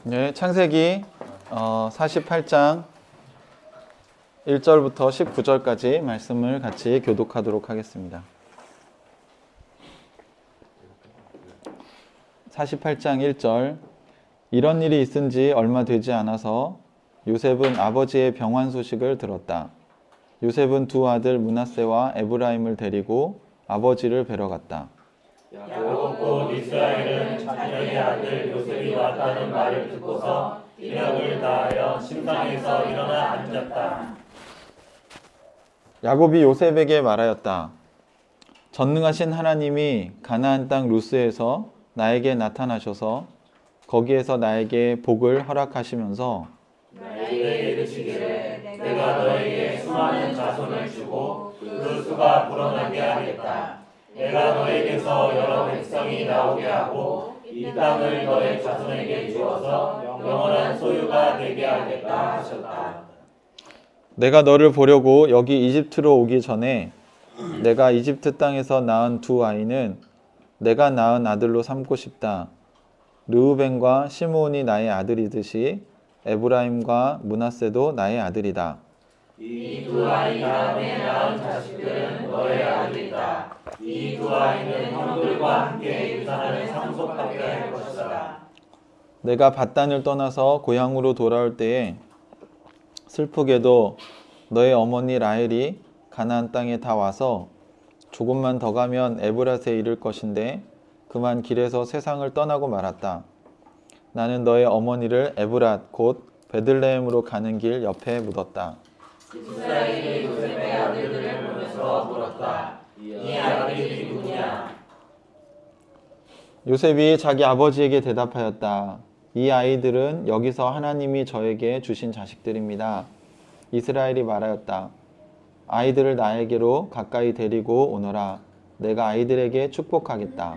네, 창세기 48장 1절부터 19절까지 말씀을 같이 교독하도록 하겠습니다. 48장 1절. 이런 일이 있은 지 얼마 되지 않아서 요셉은 아버지의 병환 소식을 들었다. 요셉은 두 아들 므낫세와 에브라임을 데리고 아버지를 뵈러 갔다. 야곱 곧 이스라엘은 자기의 아들 요셉이 왔다는 말을 듣고서 기력을 다하여 침상에서 일어나 앉았다. 야곱이 요셉에게 말하였다. 전능하신 하나님이 가나안 땅 루스에서 나에게 나타나셔서 거기에서 나에게 복을 허락하시면서 나에게 이르시기를 내가 너에게 수많은 자손을 주고 그 수가 불어나게 하겠다. 내가 너에게서 여러 백성이 나오게 하고 이 땅을 너의 자손에게 주어서 영원한 소유가 되게 하겠다 하셨다. 내가 너를 보려고 여기 이집트로 오기 전에 내가 이집트 땅에서 낳은 두 아이는 내가 낳은 아들로 삼고 싶다. 르우벤과 시므온이 나의 아들이듯이 에브라임과 므낫세도 나의 아들이다. 이 두 아이 다음에 낳은 자식들은 너의 아들이다. 이 두 아이는 형들과 함께 유산을 상속받게 할 것이다. 내가 밧단을 떠나서 고향으로 돌아올 때에 슬프게도 너의 어머니 라헬이 가나안 땅에 다 와서 조금만 더 가면 에브랏에 이를 것인데 그만 길에서 세상을 떠나고 말았다. 나는 너의 어머니를 에브랏 곧 베들레헴으로 가는 길 옆에 묻었다. 이스라엘이 요셉의 아들들을 보내서 물었다. 이 아들이 누구냐? 요셉이 자기 아버지에게 대답하였다. 이 아이들은 여기서 하나님이 저에게 주신 자식들입니다. 이스라엘이 말하였다. 아이들을 나에게로 가까이 데리고 오너라. 내가 아이들에게 축복하겠다.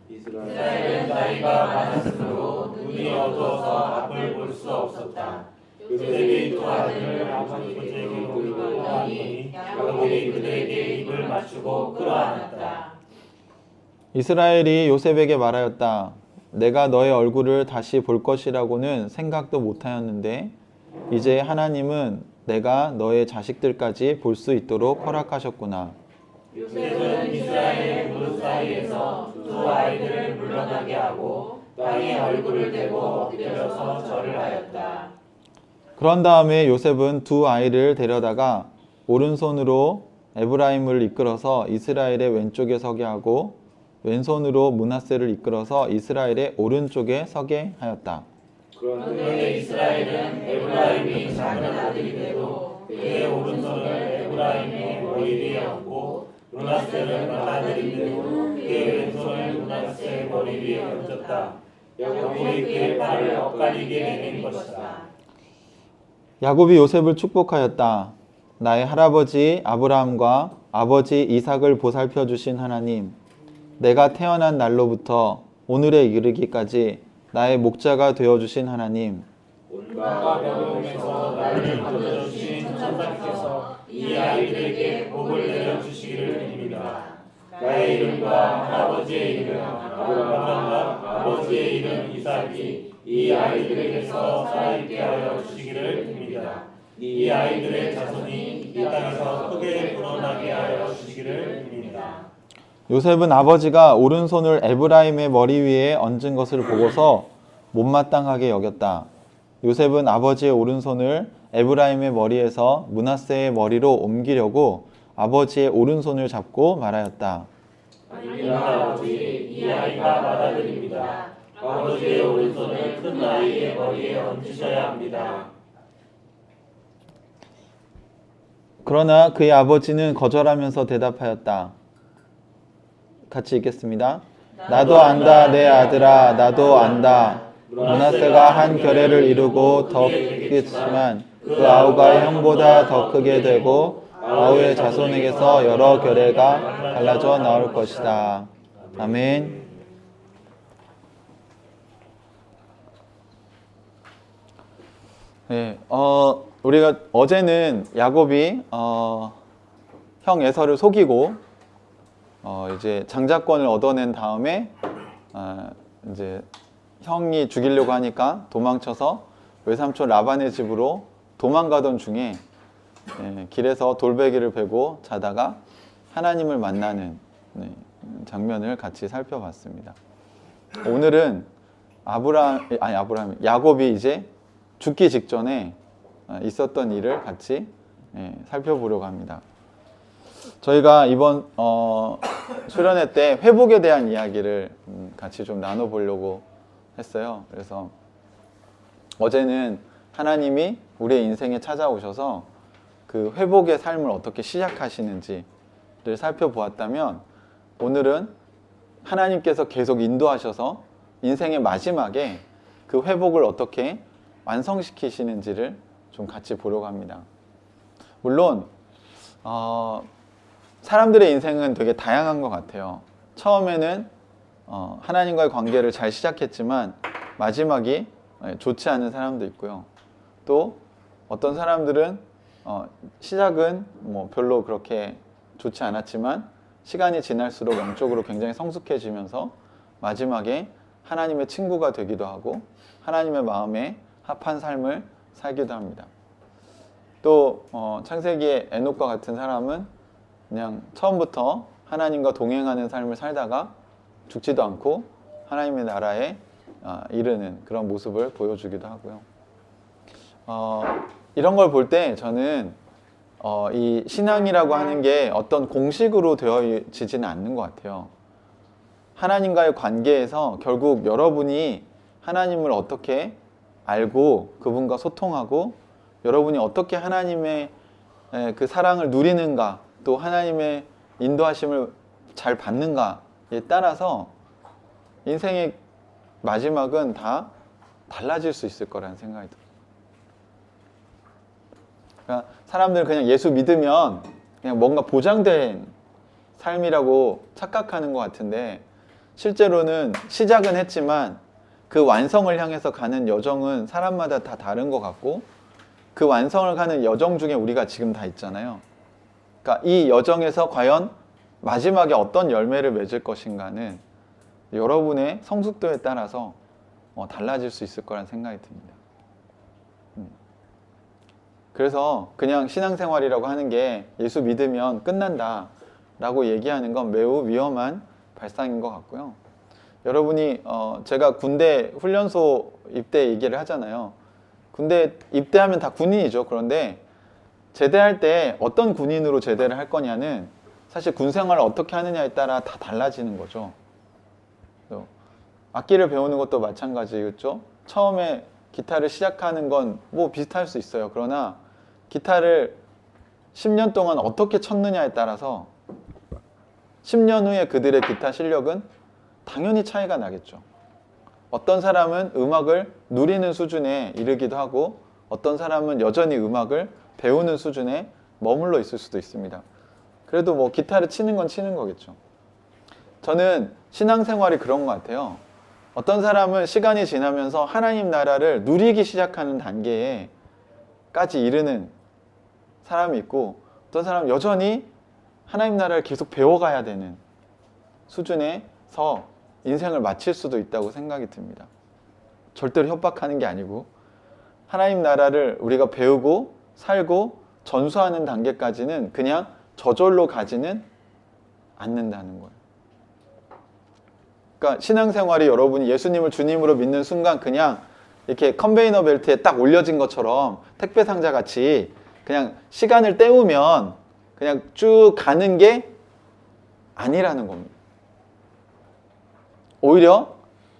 이스라엘은 나이가 많았으므로 눈이 어두워서 앞을 볼 수 없었다. 요셉이 두 아들을 아버지에게 데리고 오니 야곱이 그들에게 입을 맞추고 끌어안았다. 이스라엘이 요셉에게 말하였다. 내가 너의 얼굴을 다시 볼 것이라고는 생각도 못하였는데 이제 하나님은 내가 너의 자식들까지 볼 수 있도록 허락하셨구나. 요셉은 이스라엘의 무릎 사이에서 두 아이들을 물러나게 하고 땅에 얼굴을 대고 엎드려서 절을 하였다. 그런 다음에 요셉은 두 아이를 데려다가 오른손으로 에브라임을 이끌어서 이스라엘의 왼쪽에 서게 하고 왼손으로 므낫세를 이끌어서 이스라엘의 오른쪽에 서게 하였다. 그런데 이스라엘은 에브라임이 작은 아들이 되도 그의 오른손을 에브라임의 머리 위에 얹고 므낫세는 아들이 되도 그의 왼손을 므낫세의 머리 위에 얹었다. 야곱이 그의 팔을 엇갈리게 내린 것이다. 야곱이 요셉을 축복하였다. 나의 할아버지 아브라함과 아버지 이삭을 보살펴 주신 하나님, 내가 태어난 날로부터 오늘에 이르기까지 나의 목자가 되어주신 하나님, 온갖 병음에서 나를 건져주신 천사께서 이 아이들에게 복을 내려주시기를 빕니다. 나의 이름과 할아버지의 이름 아브라함과 아버지의 이름 이삭이 이 아이들에게서 살아있게 하여 주시기를 빕니다. 이 아이들의 자손이 이 땅에서 크게 불어나게 하여 주시기를 빕니다. 요셉은 아버지가 오른손을 에브라임의 머리 위에 얹은 것을 보고서 못마땅하게 여겼다. 요셉은 아버지의 오른손을 에브라임의 머리에서 므낫세의 머리로 옮기려고 아버지의 오른손을 잡고 말하였다. 아닙니다, 아버지. 이 아이가 맏아들입니다. 아버지의 오른손을 큰 아이의 머리에 얹으셔야 합니다. 그러나 그의 아버지는 거절하면서 대답하였다. 같이 읽겠습니다. 나도 안다 내 아들아 나도 안다. 므낫세가 한 결례를 이루고 더 크겠지만 그 아우가 형보다 더 크게 되고 아우의 자손에게서 여러 결례가 갈라져 나올 것이다. 아멘. 네, 우리가 어제는 야곱이 형 에서를 속이고 이제 장자권을 얻어낸 다음에 이제 형이 죽이려고 하니까 도망쳐서 외삼촌 라반의 집으로 도망가던 중에 길에서 돌베개를 베고 자다가 하나님을 만나는 장면을 같이 살펴봤습니다. 오늘은 야곱이 이제 죽기 직전에 있었던 일을 같이 살펴보려고 합니다. 저희가 이번 수련회 때 회복에 대한 이야기를 같이 좀 나눠보려고 했어요. 그래서 어제는 하나님이 우리의 인생에 찾아오셔서 그 회복의 삶을 어떻게 시작하시는지를 살펴보았다면, 오늘은 하나님께서 계속 인도하셔서 인생의 마지막에 그 회복을 어떻게 완성시키시는지를 좀 같이 보려고 합니다. 물론 사람들의 인생은 되게 다양한 것 같아요. 처음에는 하나님과의 관계를 잘 시작했지만 마지막이 좋지 않은 사람도 있고요. 또 어떤 사람들은 시작은 뭐 별로 그렇게 좋지 않았지만 시간이 지날수록 영적으로 굉장히 성숙해지면서 마지막에 하나님의 친구가 되기도 하고 하나님의 마음에 합한 삶을 살기도 합니다. 또 창세기의 에녹과 같은 사람은 그냥 처음부터 하나님과 동행하는 삶을 살다가 죽지도 않고 하나님의 나라에 이르는 그런 모습을 보여주기도 하고요. 이런 걸 볼 때 저는 이 신앙이라고 하는 게 어떤 공식으로 되어지지는 않는 것 같아요. 하나님과의 관계에서 결국 여러분이 하나님을 어떻게 알고 그분과 소통하고 여러분이 어떻게 하나님의 그 사랑을 누리는가, 또 하나님의 인도하심을 잘 받는가에 따라서 인생의 마지막은 다 달라질 수 있을 거라는 생각이 들어요. 그러니까 사람들은 그냥 예수 믿으면 그냥 뭔가 보장된 삶이라고 착각하는 것 같은데, 실제로는 시작은 했지만 그 완성을 향해서 가는 여정은 사람마다 다 다른 것 같고, 그 완성을 가는 여정 중에 우리가 지금 다 있잖아요. 그러니까 이 여정에서 과연 마지막에 어떤 열매를 맺을 것인가는 여러분의 성숙도에 따라서 달라질 수 있을 거란 생각이 듭니다. 그래서 그냥 신앙생활이라고 하는 게 예수 믿으면 끝난다 라고 얘기하는 건 매우 위험한 발상인 것 같고요. 여러분이 제가 군대 훈련소 입대 얘기를 하잖아요. 군대 입대하면 다 군인이죠. 그런데 제대할 때 어떤 군인으로 제대를 할 거냐는 사실 군 생활을 어떻게 하느냐에 따라 다 달라지는 거죠. 악기를 배우는 것도 마찬가지겠죠. 처음에 기타를 시작하는 건 뭐 비슷할 수 있어요. 그러나 기타를 10년 동안 어떻게 쳤느냐에 따라서 10년 후에 그들의 기타 실력은 당연히 차이가 나겠죠. 어떤 사람은 음악을 누리는 수준에 이르기도 하고 어떤 사람은 여전히 음악을 배우는 수준에 머물러 있을 수도 있습니다. 그래도 뭐 기타를 치는 건 치는 거겠죠. 저는 신앙생활이 그런 것 같아요. 어떤 사람은 시간이 지나면서 하나님 나라를 누리기 시작하는 단계에까지 이르는 사람이 있고, 어떤 사람은 여전히 하나님 나라를 계속 배워가야 되는 수준에서 인생을 마칠 수도 있다고 생각이 듭니다. 절대로 협박하는 게 아니고 하나님 나라를 우리가 배우고 살고 전수하는 단계까지는 그냥 저절로 가지는 않는다는 거예요. 그러니까 신앙생활이 여러분이 예수님을 주님으로 믿는 순간 그냥 이렇게 컨베이너 벨트에 딱 올려진 것처럼 택배 상자 같이 그냥 시간을 때우면 그냥 쭉 가는 게 아니라는 겁니다. 오히려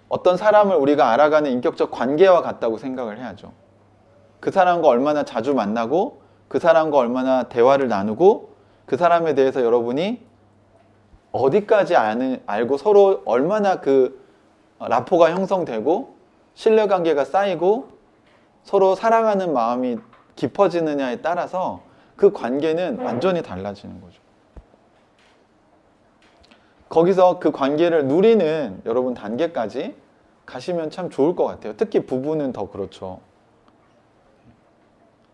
어떤 사람을 우리가 알아가는 인격적 관계와 같다고 생각을 해야죠. 그 사람과 얼마나 자주 만나고 그 사람과 얼마나 대화를 나누고 그 사람에 대해서 여러분이 어디까지 알고 서로 얼마나 그 라포가 형성되고 신뢰관계가 쌓이고 서로 사랑하는 마음이 깊어지느냐에 따라서 그 관계는 완전히 달라지는 거죠. 거기서 그 관계를 누리는 여러분 단계까지 가시면 참 좋을 것 같아요. 특히 부부는 더 그렇죠.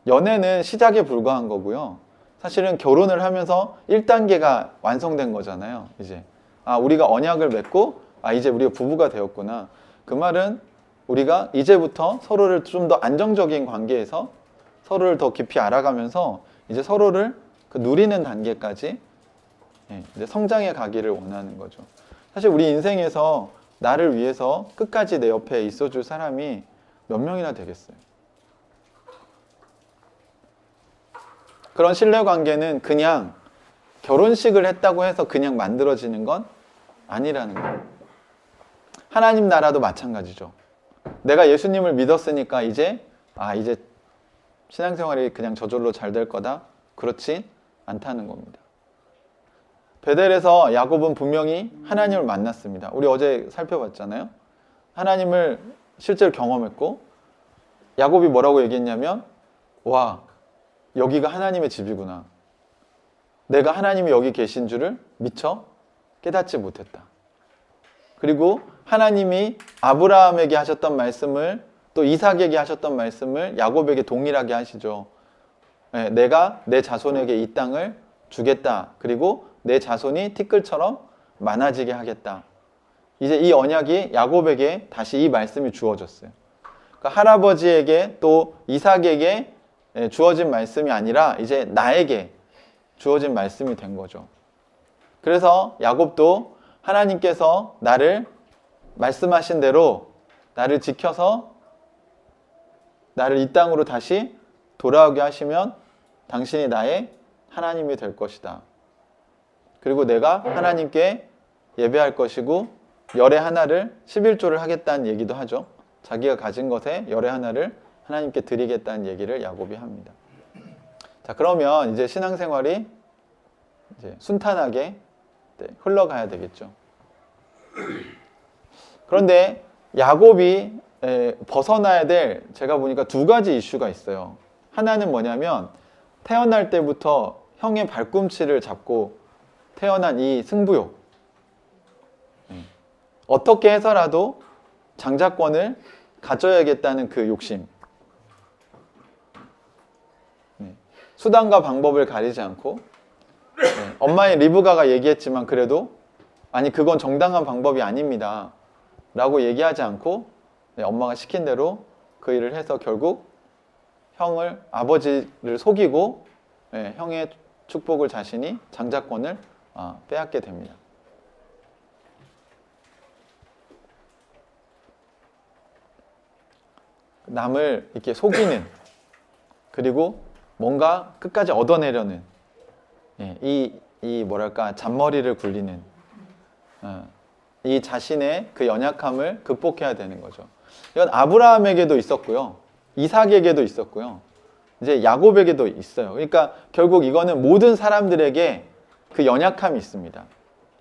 연애는 시작에 불과한 거고요. 사실은 결혼을 하면서 1단계가 완성된 거잖아요. 이제 우리가 언약을 맺고 이제 우리가 부부가 되었구나. 그 말은 우리가 이제부터 서로를 좀 더 안정적인 관계에서 서로를 더 깊이 알아가면서 이제 서로를 그 누리는 단계까지 이제 성장해 가기를 원하는 거죠. 사실 우리 인생에서 나를 위해서 끝까지 내 옆에 있어줄 사람이 몇 명이나 되겠어요. 그런 신뢰관계는 그냥 결혼식을 했다고 해서 그냥 만들어지는 건 아니라는 거예요. 하나님 나라도 마찬가지죠. 내가 예수님을 믿었으니까 이제 신앙생활이 그냥 저절로 잘 될 거다? 그렇진 않다는 겁니다. 베델에서 야곱은 분명히 하나님을 만났습니다. 우리 어제 살펴봤잖아요. 하나님을 실제로 경험했고 야곱이 뭐라고 얘기했냐면 와, 여기가 하나님의 집이구나. 내가 하나님이 여기 계신 줄을 미처 깨닫지 못했다. 그리고 하나님이 아브라함에게 하셨던 말씀을 또 이삭에게 하셨던 말씀을 야곱에게 동일하게 하시죠. 내가 내 자손에게 이 땅을 주겠다. 그리고 내 자손이 티끌처럼 많아지게 하겠다. 이제 이 언약이 야곱에게 다시 이 말씀이 주어졌어요. 그러니까 할아버지에게 또 이삭에게 주어진 말씀이 아니라 이제 나에게 주어진 말씀이 된 거죠. 그래서 야곱도 하나님께서 나를 말씀하신 대로 나를 지켜서 나를 이 땅으로 다시 돌아오게 하시면 당신이 나의 하나님이 될 것이다. 그리고 내가 하나님께 예배할 것이고 열의 하나를 11조를 하겠다는 얘기도 하죠. 자기가 가진 것에 열의 하나를 하나님께 드리겠다는 얘기를 야곱이 합니다. 자, 그러면 이제 신앙생활이 이제 순탄하게 흘러가야 되겠죠. 그런데 야곱이 벗어나야 될 제가 보니까 두 가지 이슈가 있어요. 하나는 뭐냐면 태어날 때부터 형의 발꿈치를 잡고 태어난 이 승부욕. 어떻게 해서라도 장자권을 가져야겠다는 그 욕심. 수단과 방법을 가리지 않고 엄마의 리브가가 얘기했지만 그래도 아니 그건 정당한 방법이 아닙니다 라고 얘기하지 않고 엄마가 시킨 대로 그 일을 해서 결국 아버지를 속이고 형의 축복을 자신이 장자권을 빼앗게 됩니다. 남을 이렇게 속이는 그리고 뭔가 끝까지 얻어내려는 이 뭐랄까 잔머리를 굴리는 이 자신의 그 연약함을 극복해야 되는 거죠. 이건 아브라함에게도 있었고요. 이삭에게도 있었고요. 이제 야곱에게도 있어요. 그러니까 결국 이거는 모든 사람들에게 그 연약함이 있습니다.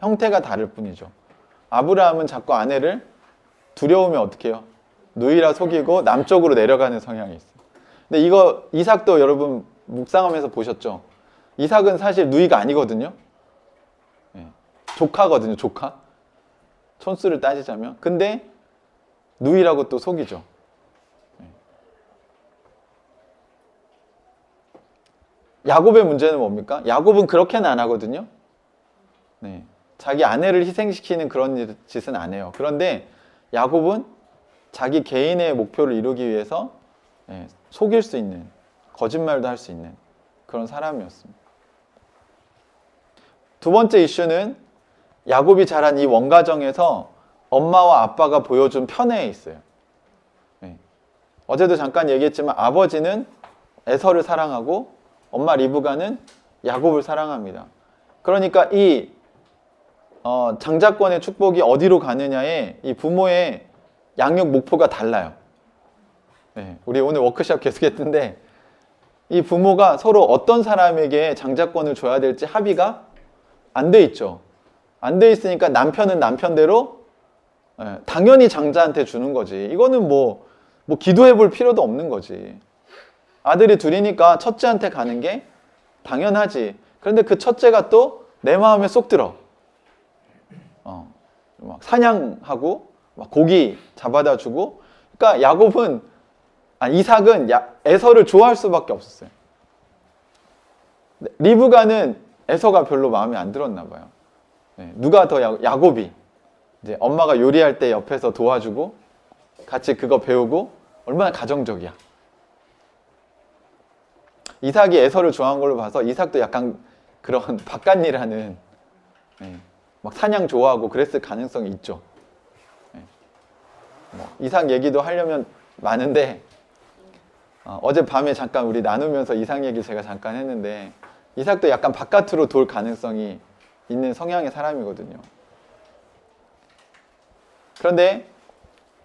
형태가 다를 뿐이죠. 아브라함은 자꾸 아내를 두려우면 어떻게 해요? 누이라 속이고 남쪽으로 내려가는 성향이 있어요. 근데 이거 이삭도 여러분 묵상하면서 보셨죠? 이삭은 사실 누이가 아니거든요. 조카거든요. 조카. 촌수를 따지자면. 근데 누이라고 또 속이죠. 야곱의 문제는 뭡니까? 야곱은 그렇게는 안 하거든요. 자기 아내를 희생시키는 그런 짓은 안 해요. 그런데 야곱은 자기 개인의 목표를 이루기 위해서 속일 수 있는, 거짓말도 할 수 있는 그런 사람이었습니다. 두 번째 이슈는 야곱이 자란 이 원가정에서 엄마와 아빠가 보여준 편애에 있어요. 어제도 잠깐 얘기했지만 아버지는 에서를 사랑하고 엄마 리브가는 야곱을 사랑합니다. 그러니까 이 장자권의 축복이 어디로 가느냐에 이 부모의 양육 목표가 달라요. 우리 오늘 워크숍 계속했는데 이 부모가 서로 어떤 사람에게 장자권을 줘야 될지 합의가 안 돼 있죠. 안 돼 있으니까 남편은 남편대로 당연히 장자한테 주는 거지. 이거는 뭐 기도해 볼 필요도 없는 거지. 아들이 둘이니까 첫째한테 가는 게 당연하지. 그런데 그 첫째가 또 내 마음에 쏙 들어. 막 사냥하고 막 고기 잡아다 주고. 그러니까 이삭은 에서를 좋아할 수밖에 없었어요. 리브가는 에서가 별로 마음에 안 들었나 봐요. 누가 더 야곱이 이제 엄마가 요리할 때 옆에서 도와주고 같이 그거 배우고 얼마나 가정적이야. 이삭이 에서를 좋아한 걸로 봐서 이삭도 약간 그런 바깥 일하는, 막 사냥 좋아하고 그랬을 가능성이 있죠. 이삭 얘기도 하려면 많은데 어제 밤에 잠깐 우리 나누면서 이삭 얘기 제가 잠깐 했는데 이삭도 약간 바깥으로 돌 가능성이 있는 성향의 사람이거든요. 그런데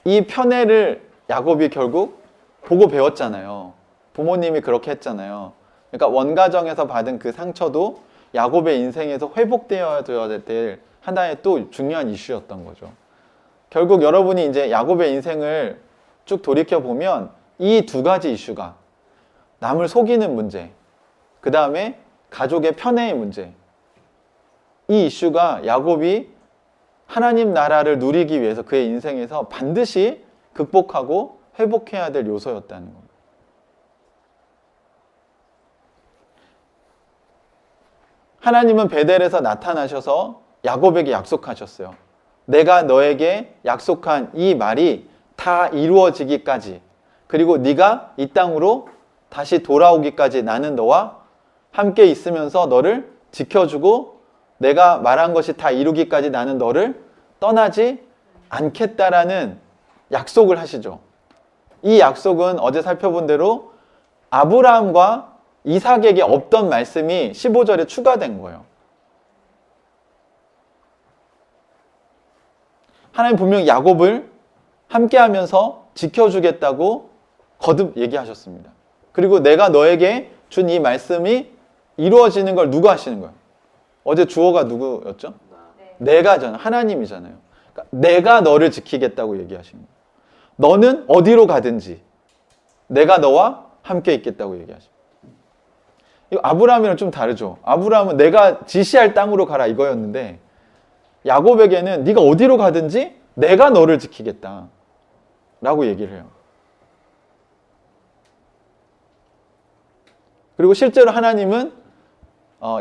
이 편애를 야곱이 결국 보고 배웠잖아요. 부모님이 그렇게 했잖아요. 그러니까 원가정에서 받은 그 상처도 야곱의 인생에서 회복되어야 될 하나의 또 중요한 이슈였던 거죠. 결국 여러분이 이제 야곱의 인생을 쭉 돌이켜 보면 이 두 가지 이슈가, 남을 속이는 문제, 그 다음에 가족의 편애의 문제, 이 이슈가 야곱이 하나님 나라를 누리기 위해서 그의 인생에서 반드시 극복하고 회복해야 될 요소였다는 겁니다. 하나님은 베델에서 나타나셔서 야곱에게 약속하셨어요. 내가 너에게 약속한 이 말이 다 이루어지기까지, 그리고 네가 이 땅으로 다시 돌아오기까지 나는 너와 함께 있으면서 너를 지켜주고 내가 말한 것이 다 이루기까지 나는 너를 떠나지 않겠다라는 약속을 하시죠. 이 약속은 어제 살펴본 대로 아브라함과 이삭에게 없던 말씀이 15절에 추가된 거예요. 하나님 분명히 야곱을 함께하면서 지켜주겠다고 거듭 얘기하셨습니다. 그리고 내가 너에게 준 이 말씀이 이루어지는 걸 누가 하시는 거예요? 어제 주어가 누구였죠? 내가잖아요. 하나님이잖아요. 그러니까 내가 너를 지키겠다고 얘기하신 거예요. 너는 어디로 가든지 내가 너와 함께 있겠다고 얘기하십니다. 이거 아브라함이랑 좀 다르죠. 아브라함은 내가 지시할 땅으로 가라 이거였는데 야곱에게는 네가 어디로 가든지 내가 너를 지키겠다 라고 얘기를 해요. 그리고 실제로 하나님은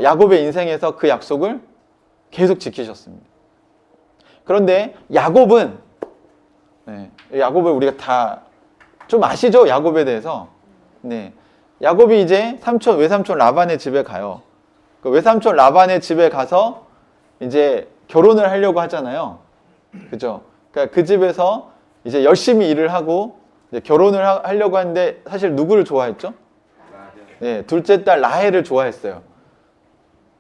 야곱의 인생에서 그 약속을 계속 지키셨습니다. 그런데 야곱은, 야곱을 우리가 다 좀 아시죠? 야곱에 대해서. 야곱이 이제 외삼촌 라반의 집에 가요. 그 외삼촌 라반의 집에 가서 이제 결혼을 하려고 하잖아요. 그죠? 그러니까 그 집에서 이제 열심히 일을 하고 이제 결혼을 하려고 하는데 사실 누구를 좋아했죠? 둘째 딸 라헬을 좋아했어요.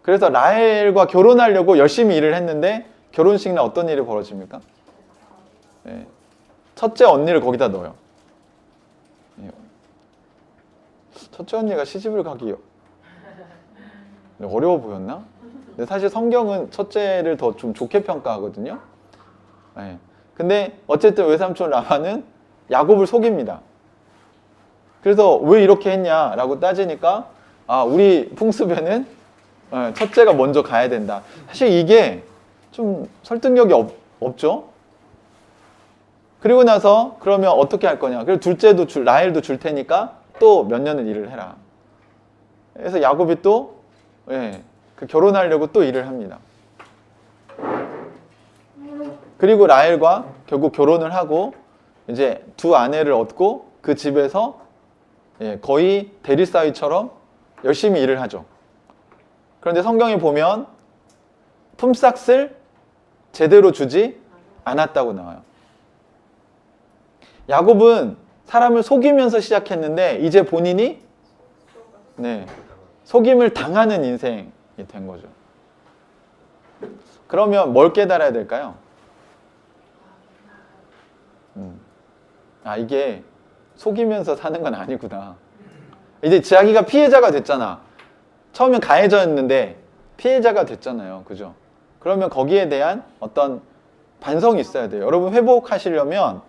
그래서 라헬과 결혼하려고 열심히 일을 했는데 결혼식 날 어떤 일이 벌어집니까? 첫째 언니를 거기다 넣어요. 첫째 언니가 시집을 가기 어려워 보였나? 근데 사실 성경은 첫째를 더 좀 좋게 평가하거든요. 근데 어쨌든 외삼촌 라반은 야곱을 속입니다. 그래서 왜 이렇게 했냐라고 따지니까 우리 풍습에는 첫째가 먼저 가야 된다. 사실 이게 좀 설득력이 없죠. 그리고 나서 그러면 어떻게 할 거냐. 그리고 둘째도 라헬도 줄 테니까 또 몇 년을 일을 해라. 그래서 야곱이 또 그 결혼하려고 또 일을 합니다. 그리고 라헬과 결국 결혼을 하고 이제 두 아내를 얻고 그 집에서 거의 대리사위처럼 열심히 일을 하죠. 그런데 성경에 보면 품삯을 제대로 주지 않았다고 나와요. 야곱은 사람을 속이면서 시작했는데 이제 본인이 속임을 당하는 인생이 된 거죠. 그러면 뭘 깨달아야 될까요? 이게 속이면서 사는 건 아니구나. 이제 자기가 피해자가 됐잖아. 처음엔 가해자였는데 피해자가 됐잖아요. 그죠? 그러면 거기에 대한 어떤 반성이 있어야 돼요. 여러분 회복하시려면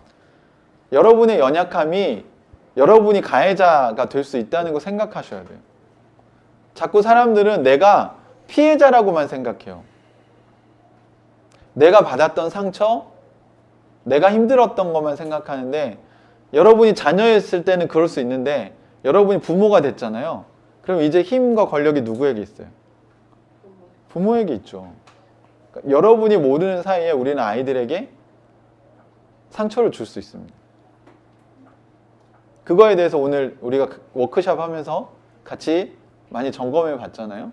여러분의 연약함이 여러분이 가해자가 될 수 있다는 거 생각하셔야 돼요. 자꾸 사람들은 내가 피해자라고만 생각해요. 내가 받았던 상처, 내가 힘들었던 것만 생각하는데 여러분이 자녀였을 때는 그럴 수 있는데 여러분이 부모가 됐잖아요. 그럼 이제 힘과 권력이 누구에게 있어요? 부모에게 있죠. 그러니까 여러분이 모르는 사이에 우리는 아이들에게 상처를 줄 수 있습니다. 그거에 대해서 오늘 우리가 워크숍 하면서 같이 많이 점검해 봤잖아요.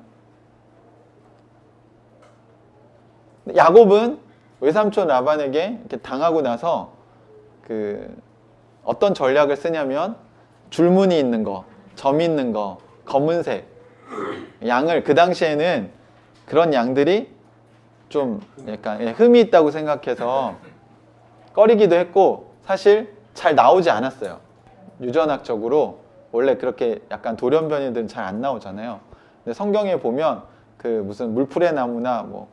야곱은 외삼촌 라반에게 이렇게 당하고 나서 어떤 전략을 쓰냐면 줄무늬 있는 거, 점 있는 거, 검은색 양을, 그 당시에는 그런 양들이 좀 약간 흠이 있다고 생각해서 꺼리기도 했고 사실 잘 나오지 않았어요. 유전학적으로 원래 그렇게 약간 돌연변이들은 잘 안 나오잖아요. 근데 성경에 보면 무슨 물풀의 나무나 뭐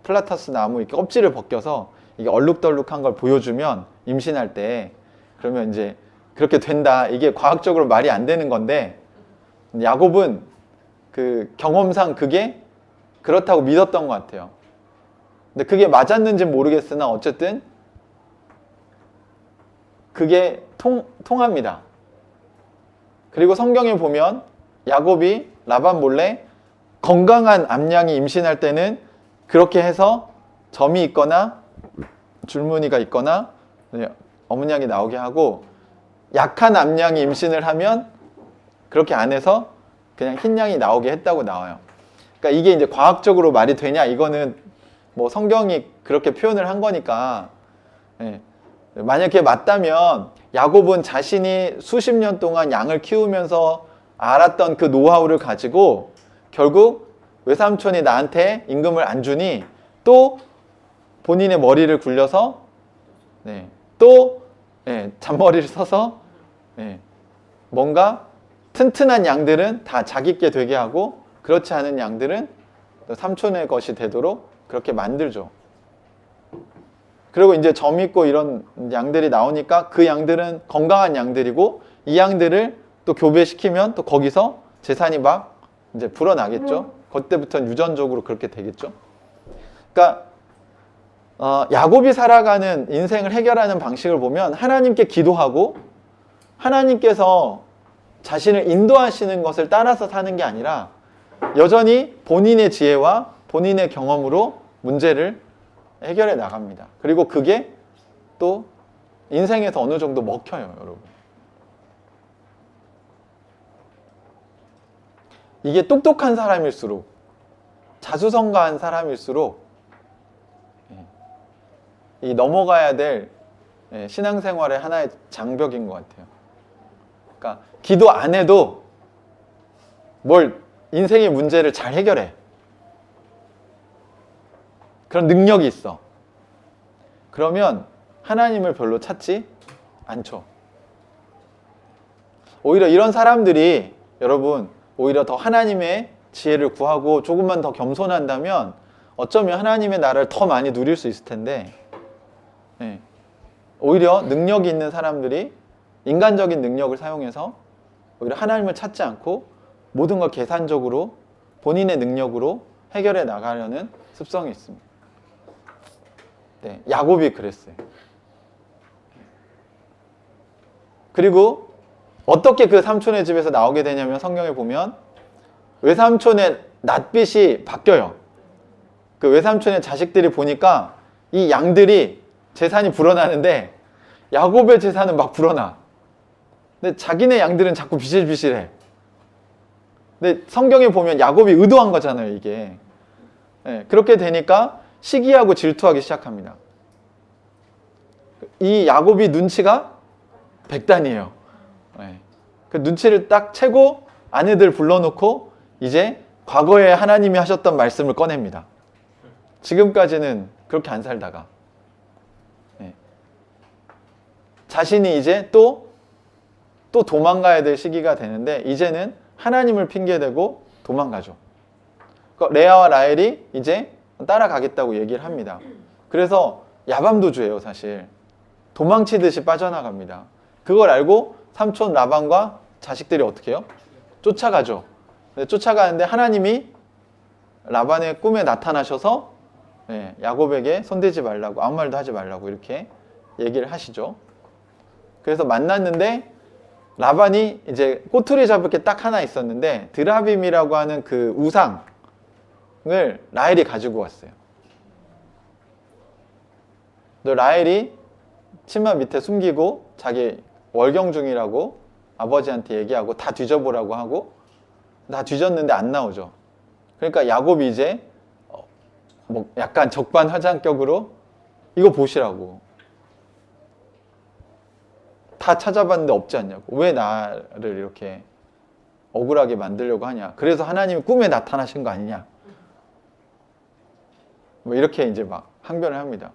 플라타스 나무 이렇게 껍질을 벗겨서 이게 얼룩덜룩한 걸 보여주면 임신할 때 그러면 이제 그렇게 된다. 이게 과학적으로 말이 안 되는 건데 야곱은 경험상 그게 그렇다고 믿었던 것 같아요. 근데 그게 맞았는지 모르겠으나 어쨌든 그게 통합니다. 그리고 성경에 보면 야곱이 라반 몰래 건강한 암양이 임신할 때는 그렇게 해서 점이 있거나 줄무늬가 있거나 어머니 양이 나오게 하고, 약한 암양이 임신을 하면 그렇게 안 해서 그냥 흰 양이 나오게 했다고 나와요. 그러니까 이게 이제 과학적으로 말이 되냐, 이거는 뭐 성경이 그렇게 표현을 한 거니까. 예. 만약에 맞다면 야곱은 자신이 수십 년 동안 양을 키우면서 알았던 그 노하우를 가지고 결국 외삼촌이 나한테 임금을 안 주니 또 본인의 머리를 굴려서 또 잔머리를 써서 뭔가 튼튼한 양들은 다 자기께 되게 하고 그렇지 않은 양들은 삼촌의 것이 되도록 그렇게 만들죠. 그리고 이제 점 있고 이런 양들이 나오니까 그 양들은 건강한 양들이고 이 양들을 또 교배시키면 또 거기서 재산이 막 이제 불어나겠죠. 그때부터는 유전적으로 그렇게 되겠죠. 그러니까 야곱이 살아가는 인생을 해결하는 방식을 보면 하나님께 기도하고 하나님께서 자신을 인도하시는 것을 따라서 사는 게 아니라 여전히 본인의 지혜와 본인의 경험으로 문제를 해결해 나갑니다. 그리고 그게 또 인생에서 어느 정도 먹혀요, 여러분. 이게 똑똑한 사람일수록, 자수성가한 사람일수록 이 넘어가야 될 신앙생활의 하나의 장벽인 것 같아요. 그러니까 기도 안 해도 뭘 인생의 문제를 잘 해결해. 그런 능력이 있어. 그러면 하나님을 별로 찾지 않죠. 오히려 이런 사람들이, 여러분, 오히려 더 하나님의 지혜를 구하고 조금만 더 겸손한다면 어쩌면 하나님의 나라를 더 많이 누릴 수 있을 텐데, 오히려 능력이 있는 사람들이 인간적인 능력을 사용해서 오히려 하나님을 찾지 않고 모든 걸 계산적으로 본인의 능력으로 해결해 나가려는 습성이 있습니다. 야곱이 그랬어요. 그리고 어떻게 그 삼촌의 집에서 나오게 되냐면 성경에 보면 외삼촌의 낯빛이 바뀌어요. 그 외삼촌의 자식들이 보니까 이 양들이 재산이 불어나는데 야곱의 재산은 막 불어나. 근데 자기네 양들은 자꾸 비실비실해. 근데 성경에 보면 야곱이 의도한 거잖아요, 이게. 그렇게 되니까 시기하고 질투하기 시작합니다. 이 야곱이 눈치가 백단이에요. 그 눈치를 딱 채고 아내들 불러놓고 이제 과거에 하나님이 하셨던 말씀을 꺼냅니다. 지금까지는 그렇게 안 살다가 자신이 이제 또 도망가야 될 시기가 되는데 이제는 하나님을 핑계대고 도망가죠. 그러니까 레아와 라헬이 이제 따라가겠다고 얘기를 합니다. 그래서 야밤도주예요, 사실. 도망치듯이 빠져나갑니다. 그걸 알고 삼촌 라반과 자식들이 어떻게 해요? 쫓아가죠. 쫓아가는데 하나님이 라반의 꿈에 나타나셔서 야곱에게 손대지 말라고, 아무 말도 하지 말라고 이렇게 얘기를 하시죠. 그래서 만났는데 라반이 이제 꼬투리 잡을 게 딱 하나 있었는데 드라빔이라고 하는 그 우상을 라헬이 가지고 왔어요. 라헬이 치마 밑에 숨기고 자기 월경 중이라고 아버지한테 얘기하고 다 뒤져보라고 하고 다 뒤졌는데 안 나오죠. 그러니까 야곱이 이제 뭐 약간 적반하장격으로 이거 보시라고. 다 찾아봤는데 없지 않냐고. 왜 나를 이렇게 억울하게 만들려고 하냐. 그래서 하나님이 꿈에 나타나신 거 아니냐. 뭐 이렇게 이제 막 항변을 합니다.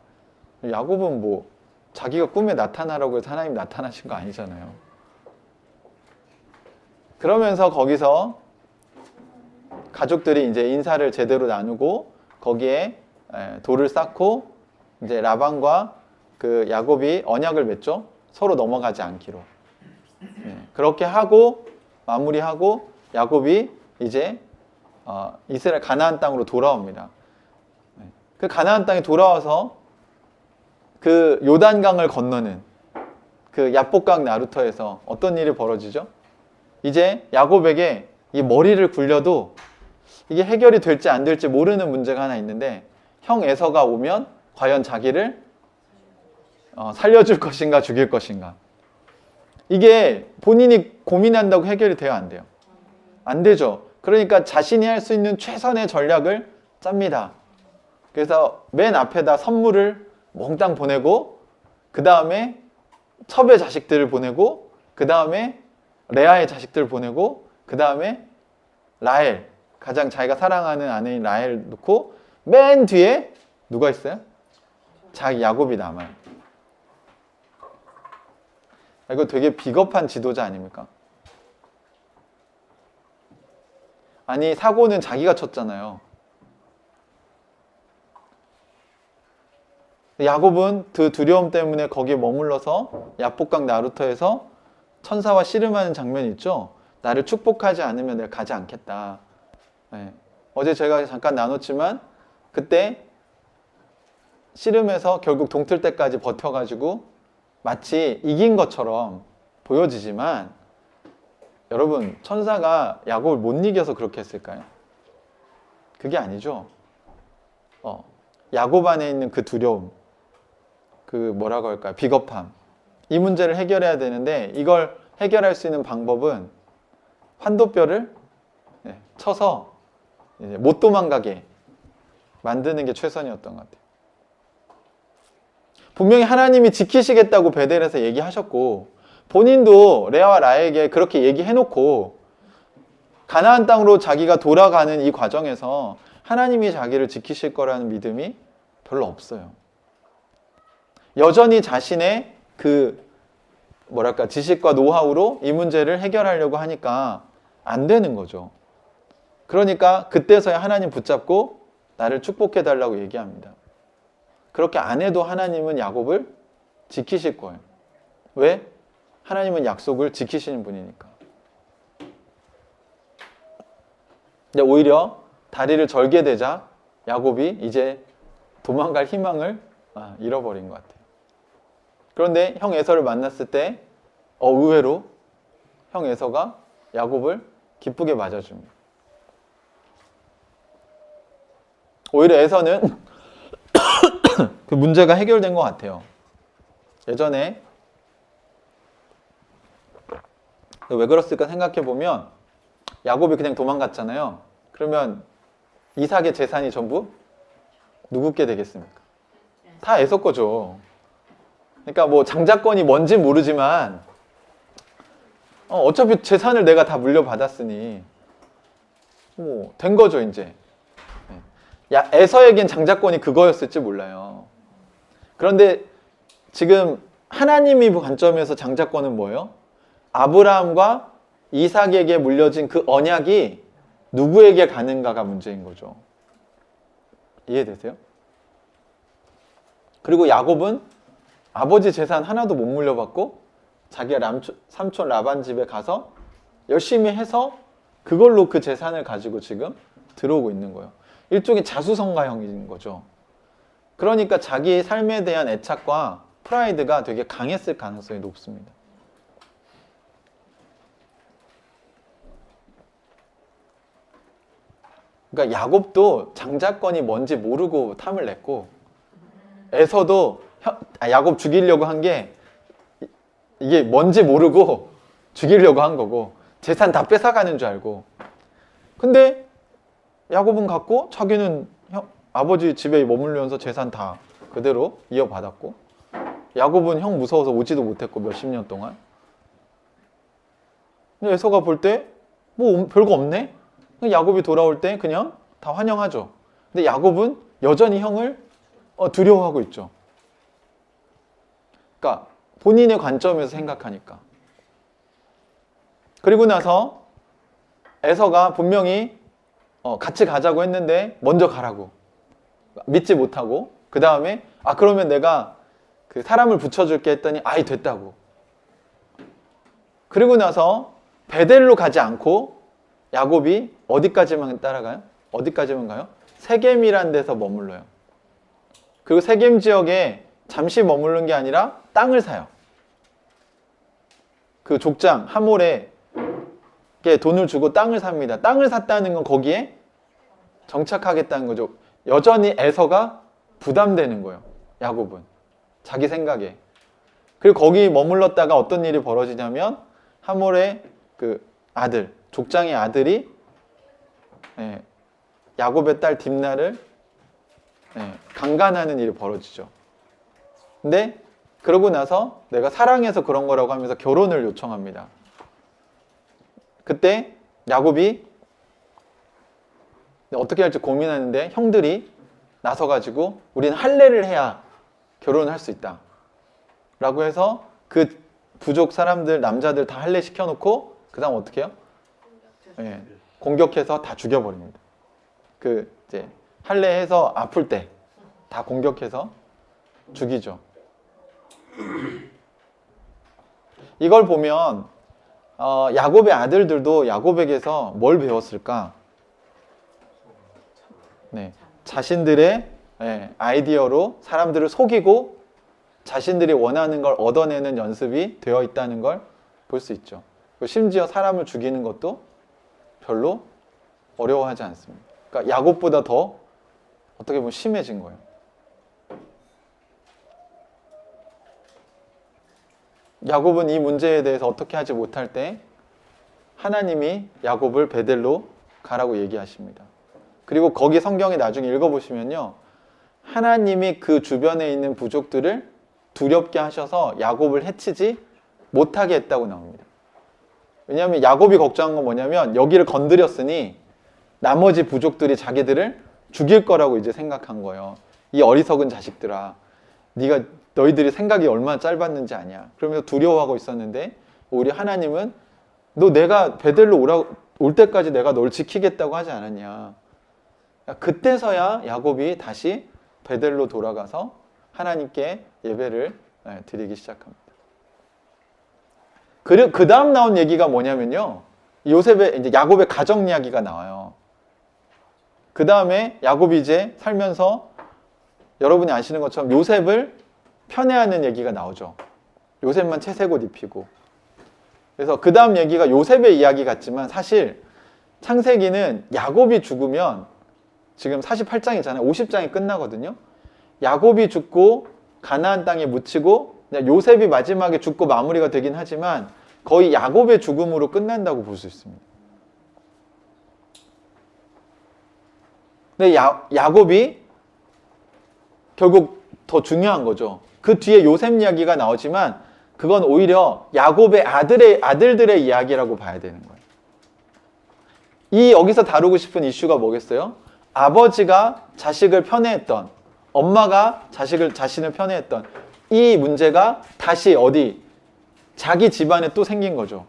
야곱은 뭐 자기가 꿈에 나타나라고 해서 하나님 나타나신 거 아니잖아요. 그러면서 거기서 가족들이 이제 인사를 제대로 나누고 거기에 돌을 쌓고 이제 라반과 그 야곱이 언약을 맺죠. 서로 넘어가지 않기로. 그렇게 하고 마무리하고 야곱이 이제 이스라엘 가나안 땅으로 돌아옵니다. 그 가나안 땅에 돌아와서 그 요단강을 건너는 그 야복강 나루터에서 어떤 일이 벌어지죠? 이제 야곱에게 이 머리를 굴려도 이게 해결이 될지 안 될지 모르는 문제가 하나 있는데 형 에서가 오면 과연 자기를 살려줄 것인가 죽일 것인가. 이게 본인이 고민한다고 해결이 돼요, 안 돼요? 안 되죠. 그러니까 자신이 할 수 있는 최선의 전략을 짭니다. 그래서 맨 앞에다 선물을 몽땅 보내고 그 다음에 첩의 자식들을 보내고 그 다음에 레아의 자식들을 보내고 그 다음에 라헬, 가장 자기가 사랑하는 아내인 라헬 놓고 맨 뒤에 누가 있어요? 자기 야곱이 남아요. 이거 되게 비겁한 지도자 아닙니까? 아니 사고는 자기가 쳤잖아요. 야곱은 그 두려움 때문에 거기에 머물러서 야복강 나루터에서 천사와 씨름하는 장면이 있죠. 나를 축복하지 않으면 내가 가지 않겠다. 네. 어제 제가 잠깐 나눴지만 그때 씨름해서 결국 동틀 때까지 버텨가지고 마치 이긴 것처럼 보여지지만 여러분 천사가 야곱을 못 이겨서 그렇게 했을까요? 그게 아니죠. 야곱 안에 있는 그 두려움, 그 뭐라고 할까요? 비겁함. 이 문제를 해결해야 되는데 이걸 해결할 수 있는 방법은 환도뼈를 쳐서 이제 못 도망가게 만드는 게 최선이었던 것 같아요. 분명히 하나님이 지키시겠다고 베델에서 얘기하셨고 본인도 레아와 라헬에게 그렇게 얘기해놓고 가나안 땅으로 자기가 돌아가는 이 과정에서 하나님이 자기를 지키실 거라는 믿음이 별로 없어요. 여전히 자신의 그 뭐랄까 지식과 노하우로 이 문제를 해결하려고 하니까 안 되는 거죠. 그러니까 그때서야 하나님 붙잡고 나를 축복해 달라고 얘기합니다. 그렇게 안 해도 하나님은 야곱을 지키실 거예요. 왜? 하나님은 약속을 지키시는 분이니까. 근데 오히려 다리를 절게 되자 야곱이 이제 도망갈 희망을 잃어버린 것 같아요. 그런데 형 에서를 만났을 때 의외로 형 에서가 야곱을 기쁘게 맞아줍니다. 오히려 에서는 그 문제가 해결된 것 같아요. 예전에 왜 그랬을까 생각해 보면 야곱이 그냥 도망갔잖아요. 그러면 이삭의 재산이 전부 누구께 되겠습니까? 다 에서 거죠. 그러니까 뭐 장자권이 뭔지 모르지만 어차피 재산을 내가 다 물려받았으니 뭐 된 거죠 이제. 에서에겐 장자권이 그거였을지 몰라요. 그런데 지금 하나님이 관점에서 장자권은 뭐예요? 아브라함과 이삭에게 물려진 그 언약이 누구에게 가는가가 문제인 거죠. 이해되세요? 그리고 야곱은 아버지 재산 하나도 못 물려받고 자기가 삼촌 라반 집에 가서 열심히 해서 그걸로 그 재산을 가지고 지금 들어오고 있는 거예요. 일종의 자수성가형인 거죠. 그러니까 자기 삶에 대한 애착과 프라이드가 되게 강했을 가능성이 높습니다. 그러니까 야곱도 장자권이 뭔지 모르고 탐을 냈고 에서도 야곱 죽이려고 한 게 이게 뭔지 모르고 죽이려고 한 거고 재산 다 뺏어가는 줄 알고. 근데 야곱은 갖고 자기는 아버지 집에 머물면서 재산 다 그대로 이어받았고, 야곱은 형 무서워서 오지도 못했고 몇십 년 동안. 근데 에서가 볼 때 뭐 별거 없네? 야곱이 돌아올 때 그냥 다 환영하죠. 근데 야곱은 여전히 형을 두려워하고 있죠. 그러니까 본인의 관점에서 생각하니까. 그리고 나서 에서가 분명히 같이 가자고 했는데 먼저 가라고 믿지 못하고, 그 다음에 그러면 내가 그 사람을 붙여줄게 했더니 아이 됐다고. 그리고 나서 베델로 가지 않고 야곱이 어디까지만 따라가요? 어디까지만 가요? 세겜이란 데서 머물러요. 그리고 세겜 지역에 잠시 머무른 게 아니라 땅을 사요. 그 족장 하몰에 돈을 주고 땅을 삽니다. 땅을 샀다는 건 거기에 정착하겠다는 거죠. 여전히 에서가 부담되는 거예요. 야곱은 자기 생각에. 그리고 거기 머물렀다가 어떤 일이 벌어지냐면 하몰의 그 아들, 족장의 아들이 야곱의 딸 딥나를 강간하는 일이 벌어지죠. 근데 그러고 나서 내가 사랑해서 그런 거라고 하면서 결혼을 요청합니다. 그때 야곱이 어떻게 할지 고민하는데 형들이 나서가지고 우리는 할례를 해야 결혼을 할 수 있다 라고 해서 그 부족 사람들, 남자들 다 할례 시켜놓고 그 다음 어떻게 해요? 공격해서 다 죽여버립니다. 이제 할례해서 아플 때 다 공격해서 죽이죠. 이걸 보면 야곱의 아들들도 야곱에게서 뭘 배웠을까? 자신들의 아이디어로 사람들을 속이고 자신들이 원하는 걸 얻어내는 연습이 되어 있다는 걸 볼 수 있죠. 심지어 사람을 죽이는 것도 별로 어려워하지 않습니다. 그러니까 야곱보다 더 어떻게 보면 심해진 거예요. 야곱은 이 문제에 대해서 어떻게 하지 못할 때 하나님이 야곱을 베델로 가라고 얘기하십니다. 그리고 거기 성경에 나중에 읽어보시면요, 하나님이 그 주변에 있는 부족들을 두렵게 하셔서 야곱을 해치지 못하게 했다고 나옵니다. 왜냐하면 야곱이 걱정한 건 뭐냐면 여기를 건드렸으니 나머지 부족들이 자기들을 죽일 거라고 이제 생각한 거예요. 이 어리석은 자식들아, 너희들이 생각이 얼마나 짧았는지 아냐. 그러면서 두려워하고 있었는데 우리 하나님은 너 내가 베델로 올 때까지 내가 널 지키겠다고 하지 않았냐. 그때서야 야곱이 다시 베델로 돌아가서 하나님께 예배를 드리기 시작합니다. 그 다음 나온 얘기가 뭐냐면요, 이제 야곱의 가정 이야기가 나와요. 그 다음에 야곱이 이제 살면서 여러분이 아시는 것처럼 요셉을 편애하는 얘기가 나오죠. 요셉만 채색 옷 입히고. 그래서 그 다음 얘기가 요셉의 이야기 같지만 사실 창세기는 야곱이 죽으면 지금 48장이잖아요. 50장이 끝나거든요. 야곱이 죽고 가나안 땅에 묻히고 요셉이 마지막에 죽고 마무리가 되긴 하지만 거의 야곱의 죽음으로 끝난다고 볼 수 있습니다. 근데 야곱이 결국 더 중요한 거죠. 그 뒤에 요셉 이야기가 나오지만 그건 오히려 야곱의 아들들의 이야기라고 봐야 되는 거예요. 여기서 다루고 싶은 이슈가 뭐겠어요? 아버지가 자식을 편애했던, 엄마가 자신을 편애했던 이 문제가 다시 자기 집안에 또 생긴 거죠.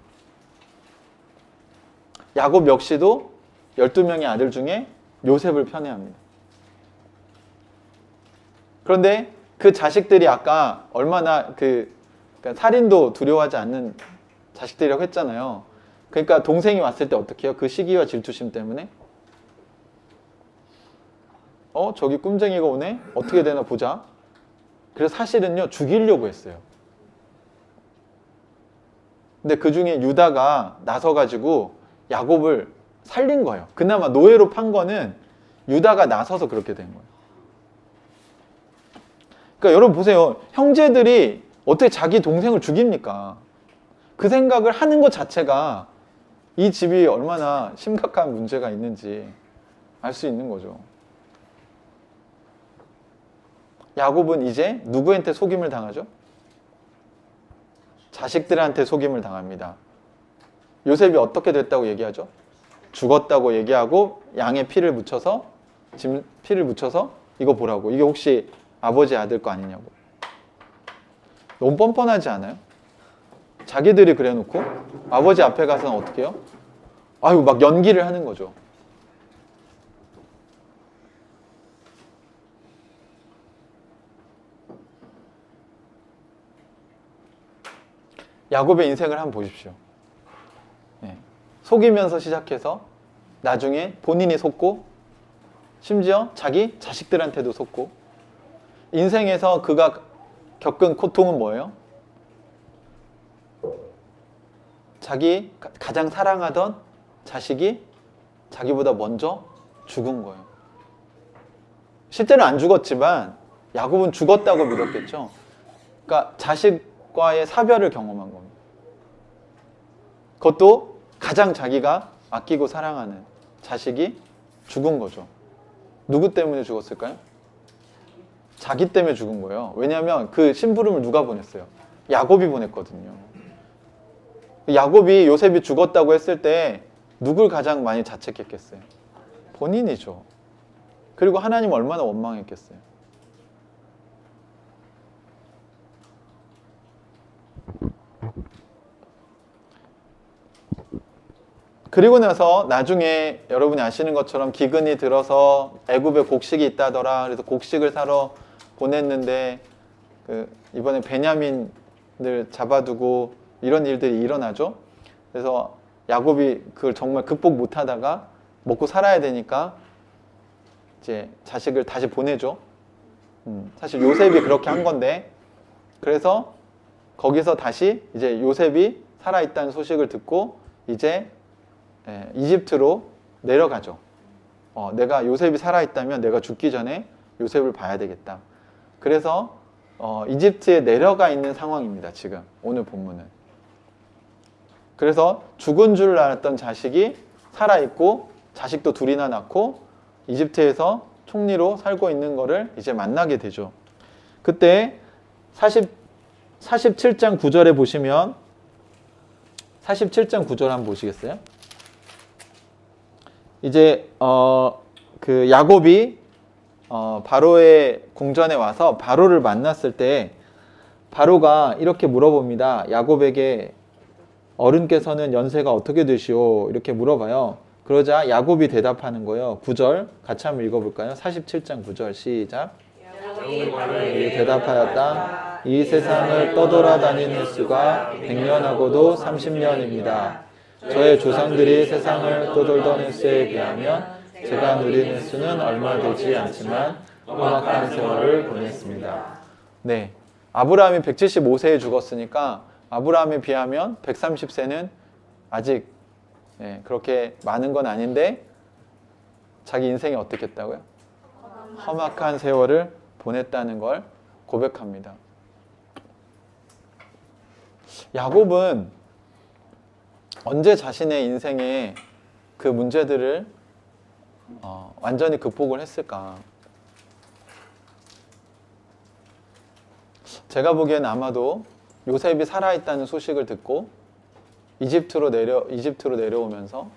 야곱 역시도 12명의 아들 중에 요셉을 편애합니다. 그런데 그 자식들이 아까 얼마나 그러니까 살인도 두려워하지 않는 자식들이라고 했잖아요. 그러니까 동생이 왔을 때 어떻게 해요? 그 시기와 질투심 때문에 저기 꿈쟁이가 오네? 어떻게 되나 보자. 그래서 사실은요, 죽이려고 했어요. 근데 그 중에 유다가 나서가지고 야곱을 살린 거예요. 그나마 노예로 판 거는 유다가 나서서 그렇게 된 거예요. 그러니까 여러분 보세요. 형제들이 어떻게 자기 동생을 죽입니까? 그 생각을 하는 것 자체가 이 집이 얼마나 심각한 문제가 있는지 알 수 있는 거죠. 야곱은 이제 누구한테 속임을 당하죠? 자식들한테 속임을 당합니다. 요셉이 어떻게 됐다고 얘기하죠? 죽었다고 얘기하고 양의 피를 묻혀서 이거 보라고. 이게 혹시 아버지 아들 거 아니냐고. 너무 뻔뻔하지 않아요? 자기들이 그래놓고 아버지 앞에 가서는 어떻게 해요? 아유, 막 연기를 하는 거죠. 야곱의 인생을 한번 보십시오. 네. 속이면서 시작해서 나중에 본인이 속고 심지어 자기 자식들한테도 속고 인생에서 그가 겪은 고통은 뭐예요? 자기 가장 사랑하던 자식이 자기보다 먼저 죽은 거예요. 실제는 안 죽었지만 야곱은 죽었다고 믿었겠죠. 그러니까 자식과의 사별을 경험한 겁니다. 그것도 가장 자기가 아끼고 사랑하는 자식이 죽은 거죠. 누구 때문에 죽었을까요? 자기 때문에 죽은 거예요. 왜냐하면 그 심부름을 누가 보냈어요? 야곱이 보냈거든요. 야곱이 요셉이 죽었다고 했을 때 누굴 가장 많이 자책했겠어요? 본인이죠. 그리고 하나님 얼마나 원망했겠어요? 그리고 나서 나중에 여러분이 아시는 것처럼 기근이 들어서 애굽에 곡식이 있다더라. 그래서 곡식을 사러 보냈는데 이번에 베냐민을 잡아두고 이런 일들이 일어나죠. 그래서 야곱이 그걸 정말 극복 못하다가 먹고 살아야 되니까 이제 자식을 다시 보내죠. 사실 요셉이 그렇게 한 건데, 그래서 거기서 다시 이제 요셉이 살아있다는 소식을 듣고 이제 이집트로 내려가죠. 내가 요셉이 살아있다면 내가 죽기 전에 요셉을 봐야 되겠다. 그래서 이집트에 내려가 있는 상황입니다. 지금 오늘 본문은. 그래서 죽은 줄 알았던 자식이 살아있고 자식도 둘이나 낳고 이집트에서 총리로 살고 있는 거를 이제 만나게 되죠. 그때 47장 9절에 보시면 47장 9절 한번 보시겠어요? 이제 그 야곱이 바로의 궁전에 와서 바로를 만났을 때 바로가 이렇게 물어봅니다. 야곱에게 어른께서는 연세가 어떻게 되시오? 이렇게 물어봐요. 그러자 야곱이 대답하는 거예요. 9절 같이 한번 읽어볼까요? 47장 9절 시작. 야곱이 대답하였다. 이 세상을 떠돌아다니는 횟수가 100년하고도 30년입니다. 저의 조상들이 세상을 떠돌던 횟수에 비하면 제가 누린 횟수는 얼마 되지 않지만 험악한 세월을 보냈습니다. 네, 아브라함이 175세에 죽었으니까 아브라함에 비하면 130세는 아직 그렇게 많은 건 아닌데 자기 인생이 어떻겠다고요? 험악한 세월을 보냈다는 걸 고백합니다. 야곱은 언제 자신의 인생에 그 문제들을 완전히 극복을 했을까? 제가 보기엔 아마도 요셉이 살아있다는 소식을 듣고 이집트로 내려오면서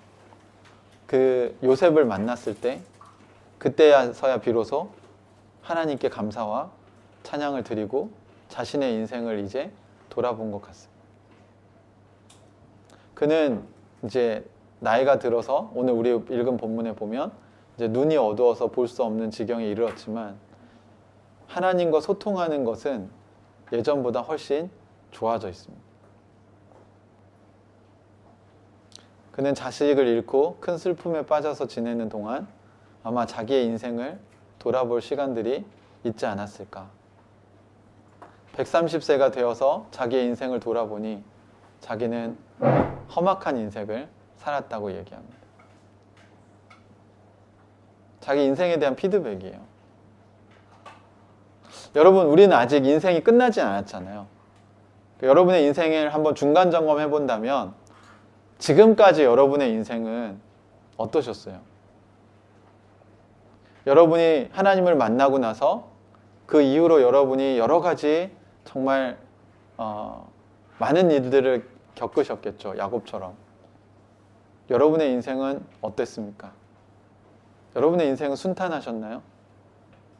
그 요셉을 만났을 때 그때서야 비로소 하나님께 감사와 찬양을 드리고 자신의 인생을 이제 돌아본 것 같습니다. 그는 이제 나이가 들어서 오늘 우리 읽은 본문에 보면 이제 눈이 어두워서 볼 수 없는 지경에 이르렀지만 하나님과 소통하는 것은 예전보다 훨씬 좋아져 있습니다. 그는 자식을 잃고 큰 슬픔에 빠져서 지내는 동안 아마 자기의 인생을 돌아볼 시간들이 있지 않았을까. 130세가 되어서 자기의 인생을 돌아보니 자기는 험악한 인생을 살았다고 얘기합니다. 자기 인생에 대한 피드백이에요. 여러분, 우리는 아직 인생이 끝나지 않았잖아요. 여러분의 인생을 한번 중간 점검해 본다면 지금까지 여러분의 인생은 어떠셨어요? 여러분이 하나님을 만나고 나서 그 이후로 여러분이 여러 가지 정말 많은 일들을 겪으셨겠죠. 야곱처럼. 여러분의 인생은 어땠습니까? 여러분의 인생은 순탄하셨나요?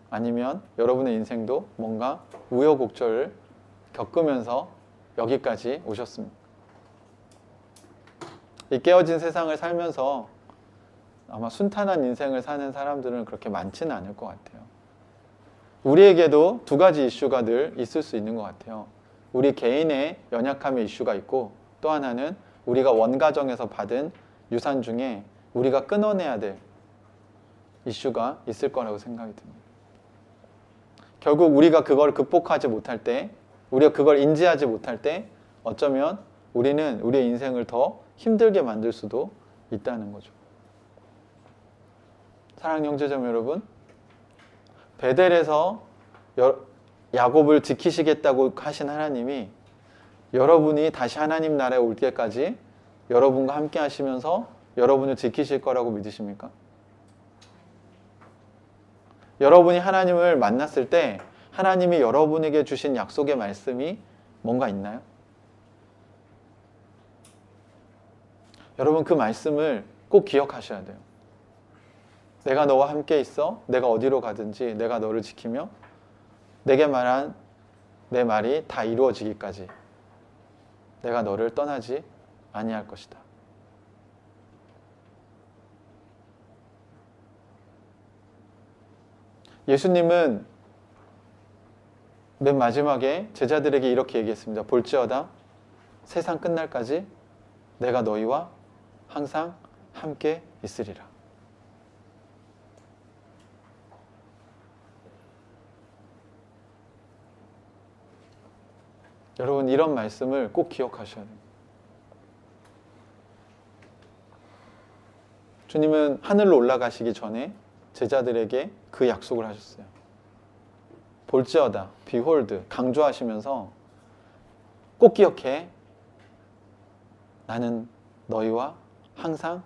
아니면 여러분의 인생도 뭔가 우여곡절을 겪으면서 여기까지 오셨습니까? 이 깨어진 세상을 살면서 아마 순탄한 인생을 사는 사람들은 그렇게 많지는 않을 것 같아요. 우리에게도 두 가지 이슈가 늘 있을 수 있는 것 같아요. 우리 개인의 연약함의 이슈가 있고, 또 하나는 우리가 원가정에서 받은 유산 중에 우리가 끊어내야 될 이슈가 있을 거라고 생각이 듭니다. 결국 우리가 그걸 극복하지 못할 때, 우리가 그걸 인지하지 못할 때 어쩌면 우리는 우리의 인생을 더 힘들게 만들 수도 있다는 거죠. 사랑하는 형제자매 여러분, 베델에서 야곱을 지키시겠다고 하신 하나님이 여러분이 다시 하나님 나라에 올 때까지 여러분과 함께 하시면서 여러분을 지키실 거라고 믿으십니까? 여러분이 하나님을 만났을 때 하나님이 여러분에게 주신 약속의 말씀이 뭔가 있나요? 여러분 그 말씀을 꼭 기억하셔야 돼요. 내가 너와 함께 있어. 내가 어디로 가든지 내가 너를 지키며 내게 말한 내 말이 다 이루어지기까지 내가 너를 떠나지 아니할 것이다. 예수님은 맨 마지막에 제자들에게 이렇게 얘기했습니다. 볼지어다 세상 끝날까지 내가 너희와 항상 함께 있으리라. 여러분 이런 말씀을 꼭 기억하셔야 됩니다. 주님은 하늘로 올라가시기 전에 제자들에게 그 약속을 하셨어요. 볼지어다, behold, 강조하시면서 꼭 기억해. 나는 너희와 항상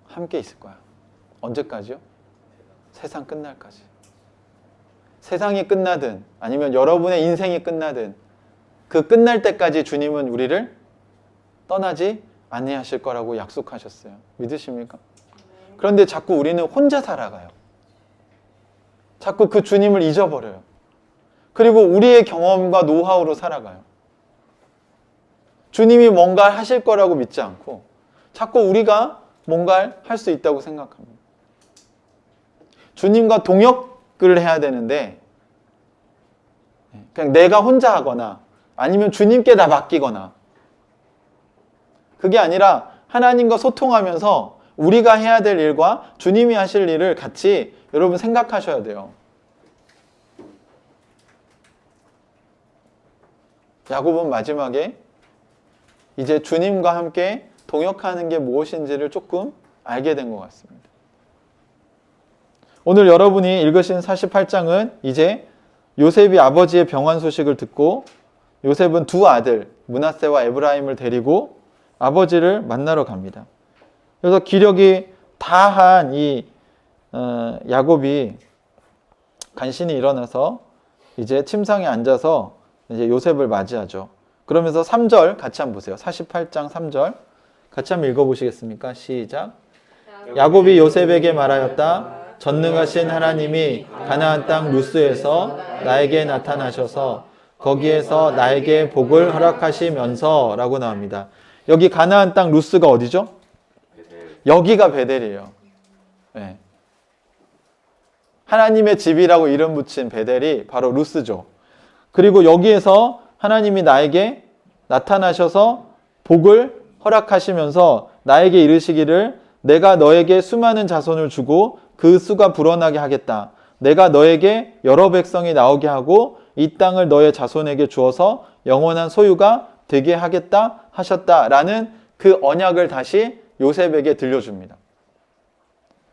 함께 있을 거야. 언제까지요? 세상 끝날까지. 세상이 끝나든 아니면 여러분의 인생이 끝나든 그 끝날 때까지 주님은 우리를 떠나지 아니하실 거라고 약속하셨어요. 믿으십니까? 그런데 자꾸 우리는 혼자 살아가요. 자꾸 그 주님을 잊어버려요. 그리고 우리의 경험과 노하우로 살아가요. 주님이 뭔가 하실 거라고 믿지 않고 자꾸 우리가 뭔가를 할 수 있다고 생각합니다. 주님과 동역을 해야 되는데 그냥 내가 혼자 하거나 아니면 주님께 다 맡기거나 그게 아니라 하나님과 소통하면서 우리가 해야 될 일과 주님이 하실 일을 같이 여러분 생각하셔야 돼요. 야곱은 마지막에 이제 주님과 함께 동역하는 게 무엇인지를 조금 알게 된 것 같습니다. 오늘 여러분이 읽으신 48장은 이제 요셉이 아버지의 병환 소식을 듣고 요셉은 두 아들 므낫세와 에브라임을 데리고 아버지를 만나러 갑니다. 그래서 기력이 다한 이 야곱이 간신히 일어나서 이제 침상에 앉아서 이제 요셉을 맞이하죠. 그러면서 3절 같이 한번 보세요. 48장 3절 같이 한번 읽어보시겠습니까? 시작. 야곱이 요셉에게 말하였다. 전능하신 하나님이 가나안 땅 루스에서 나에게 나타나셔서 거기에서 나에게 복을 허락하시면서 라고 나옵니다. 여기 가나안 땅 루스가 어디죠? 여기가 베델이에요. 네. 하나님의 집이라고 이름 붙인 베델이 바로 루스죠. 그리고 여기에서 하나님이 나에게 나타나셔서 복을 허락하시면서 나에게 이르시기를 내가 너에게 수많은 자손을 주고 그 수가 불어나게 하겠다. 내가 너에게 여러 백성이 나오게 하고 이 땅을 너의 자손에게 주어서 영원한 소유가 되게 하겠다 하셨다라는 그 언약을 다시 요셉에게 들려줍니다.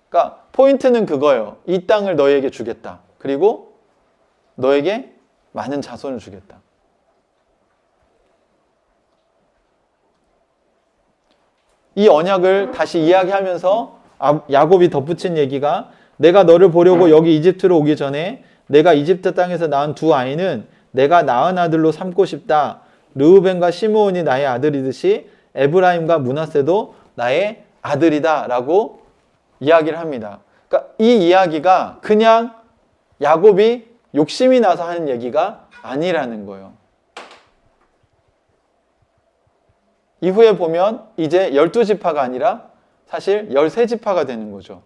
그러니까 포인트는 그거예요. 이 땅을 너에게 주겠다. 그리고 너에게 많은 자손을 주겠다. 이 언약을 다시 이야기하면서 야곱이 덧붙인 얘기가 내가 너를 보려고 여기 이집트로 오기 전에 내가 이집트 땅에서 낳은 두 아이는 내가 낳은 아들로 삼고 싶다. 르우벤과 시므온이 나의 아들이듯이 에브라임과 므낫세도 나의 아들이다 라고 이야기를 합니다. 그러니까 이 이야기가 그냥 야곱이 욕심이 나서 하는 얘기가 아니라는 거예요. 이후에 보면 이제 12지파가 아니라 사실 13지파가 되는 거죠.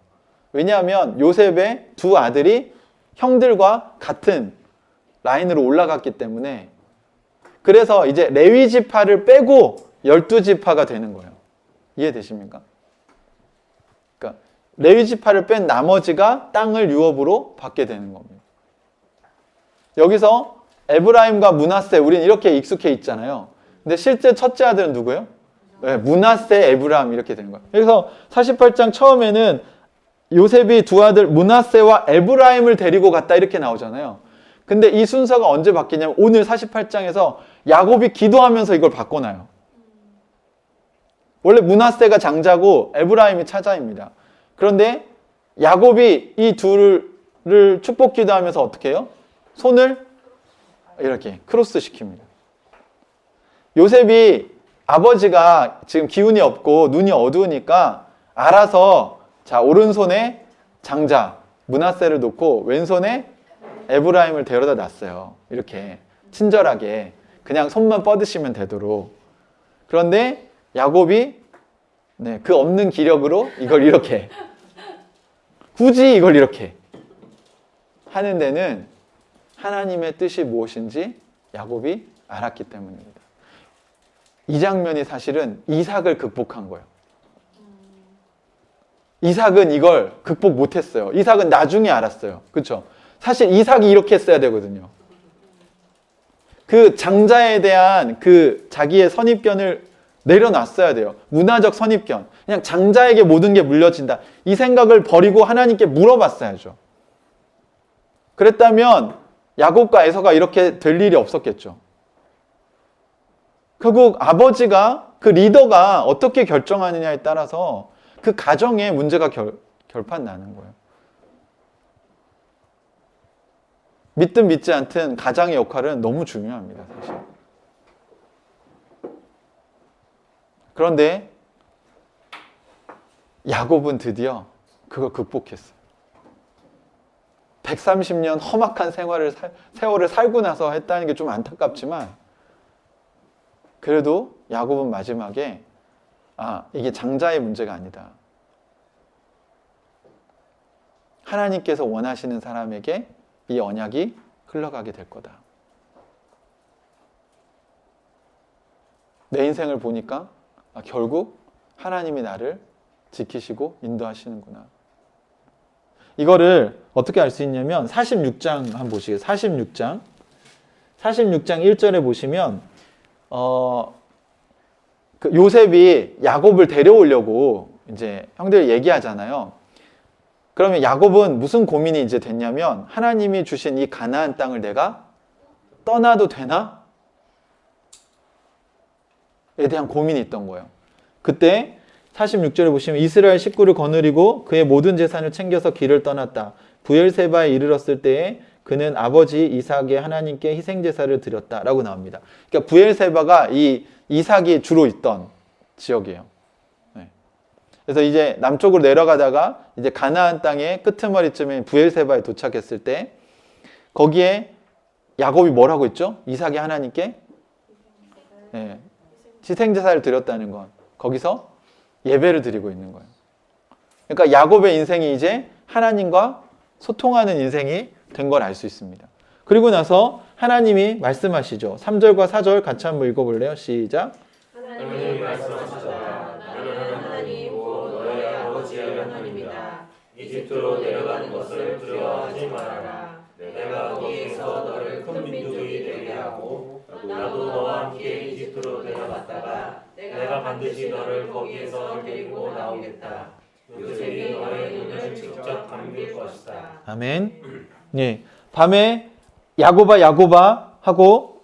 왜냐하면 요셉의 두 아들이 형들과 같은 라인으로 올라갔기 때문에 그래서 이제 레위지파를 빼고 12지파가 되는 거예요. 이해되십니까? 그러니까 레위지파를 뺀 나머지가 땅을 유업으로 받게 되는 겁니다. 여기서 에브라임과 므낫세 우리는 이렇게 익숙해 있잖아요. 근데 실제 첫째 아들은 누구예요? 네, 므낫세, 에브라임 이렇게 되는 거예요. 그래서 48장 처음에는 요셉이 두 아들 므낫세와 에브라임을 데리고 갔다 이렇게 나오잖아요. 근데 이 순서가 언제 바뀌냐면 오늘 48장에서 야곱이 기도하면서 이걸 바꿔놔요. 원래 므낫세가 장자고 에브라임이 차자입니다. 그런데 야곱이 이 둘을 축복 기도하면서 어떻게 해요? 손을 이렇게 크로스 시킵니다. 요셉이 아버지가 지금 기운이 없고 눈이 어두우니까 알아서 자 오른손에 장자 므낫세를 놓고 왼손에 에브라임을 데려다 놨어요. 이렇게 친절하게 그냥 손만 뻗으시면 되도록. 그런데 야곱이 그 없는 기력으로 이걸 이렇게 굳이 이걸 이렇게 하는 데는 하나님의 뜻이 무엇인지 야곱이 알았기 때문입니다. 이 장면이 사실은 이삭을 극복한 거예요. 이삭은 이걸 극복 못했어요. 이삭은 나중에 알았어요. 그렇죠? 사실 이삭이 이렇게 했어야 되거든요. 그 장자에 대한 그 자기의 선입견을 내려놨어야 돼요. 문화적 선입견. 그냥 장자에게 모든 게 물려진다. 이 생각을 버리고 하나님께 물어봤어야죠. 그랬다면 야곱과 에서가 이렇게 될 일이 없었겠죠. 결국 아버지가 그 리더가 어떻게 결정하느냐에 따라서 그 가정에 문제가 결판 나는 거예요. 믿든 믿지 않든 가장의 역할은 너무 중요합니다, 사실. 그런데 야곱은 드디어 그걸 극복했어요. 130년 험악한 세월을 살고 나서 했다는 게 좀 안타깝지만 그래도 야곱은 마지막에 이게 장자의 문제가 아니다. 하나님께서 원하시는 사람에게 이 언약이 흘러가게 될 거다. 내 인생을 보니까 결국 하나님이 나를 지키시고 인도하시는구나. 이거를 어떻게 알 수 있냐면 46장 한번 보시겠어요. 46장 1절에 보시면 그 요셉이 야곱을 데려오려고 이제 형들이 얘기하잖아요. 그러면 야곱은 무슨 고민이 이제 됐냐면 하나님이 주신 이 가나안 땅을 내가 떠나도 되나? 에 대한 고민이 있던 거예요. 그때 46절에 보시면 이스라엘 식구를 거느리고 그의 모든 재산을 챙겨서 길을 떠났다. 브엘세바에 이르렀을 때에 그는 아버지 이삭의 하나님께 희생제사를 드렸다라고 나옵니다. 그러니까 브엘세바가 이 이삭이 주로 있던 지역이에요. 그래서 이제 남쪽으로 내려가다가 이제 가나안 땅의 끄트머리쯤에 브엘세바에 도착했을 때 거기에 야곱이 뭘 하고 있죠? 이삭이 하나님께 희생제사를 드렸다는 건 거기서 예배를 드리고 있는 거예요. 그러니까 야곱의 인생이 이제 하나님과 소통하는 인생이 된 걸 알 수 있습니다. 그리고 나서 하나님이 말씀하시죠. 3절과 4절 같이 한번 읽어볼래요? 시작. 하나님이 말씀하시자. 나는 하나님 곧 너의 아버지의 하나님이다. 이집트로 내려가는 것을 두려워하지 말아라. 내가 거기에서 너를 큰 민족이 되게 하고 나도 너와 함께 이집트로 내려갔다가 내가 반드시 너를 거기에서 데리고 나오겠다. 요셉이 너의 눈을 직접 감길 것이다. 아멘. 예. 밤에 야곱아 하고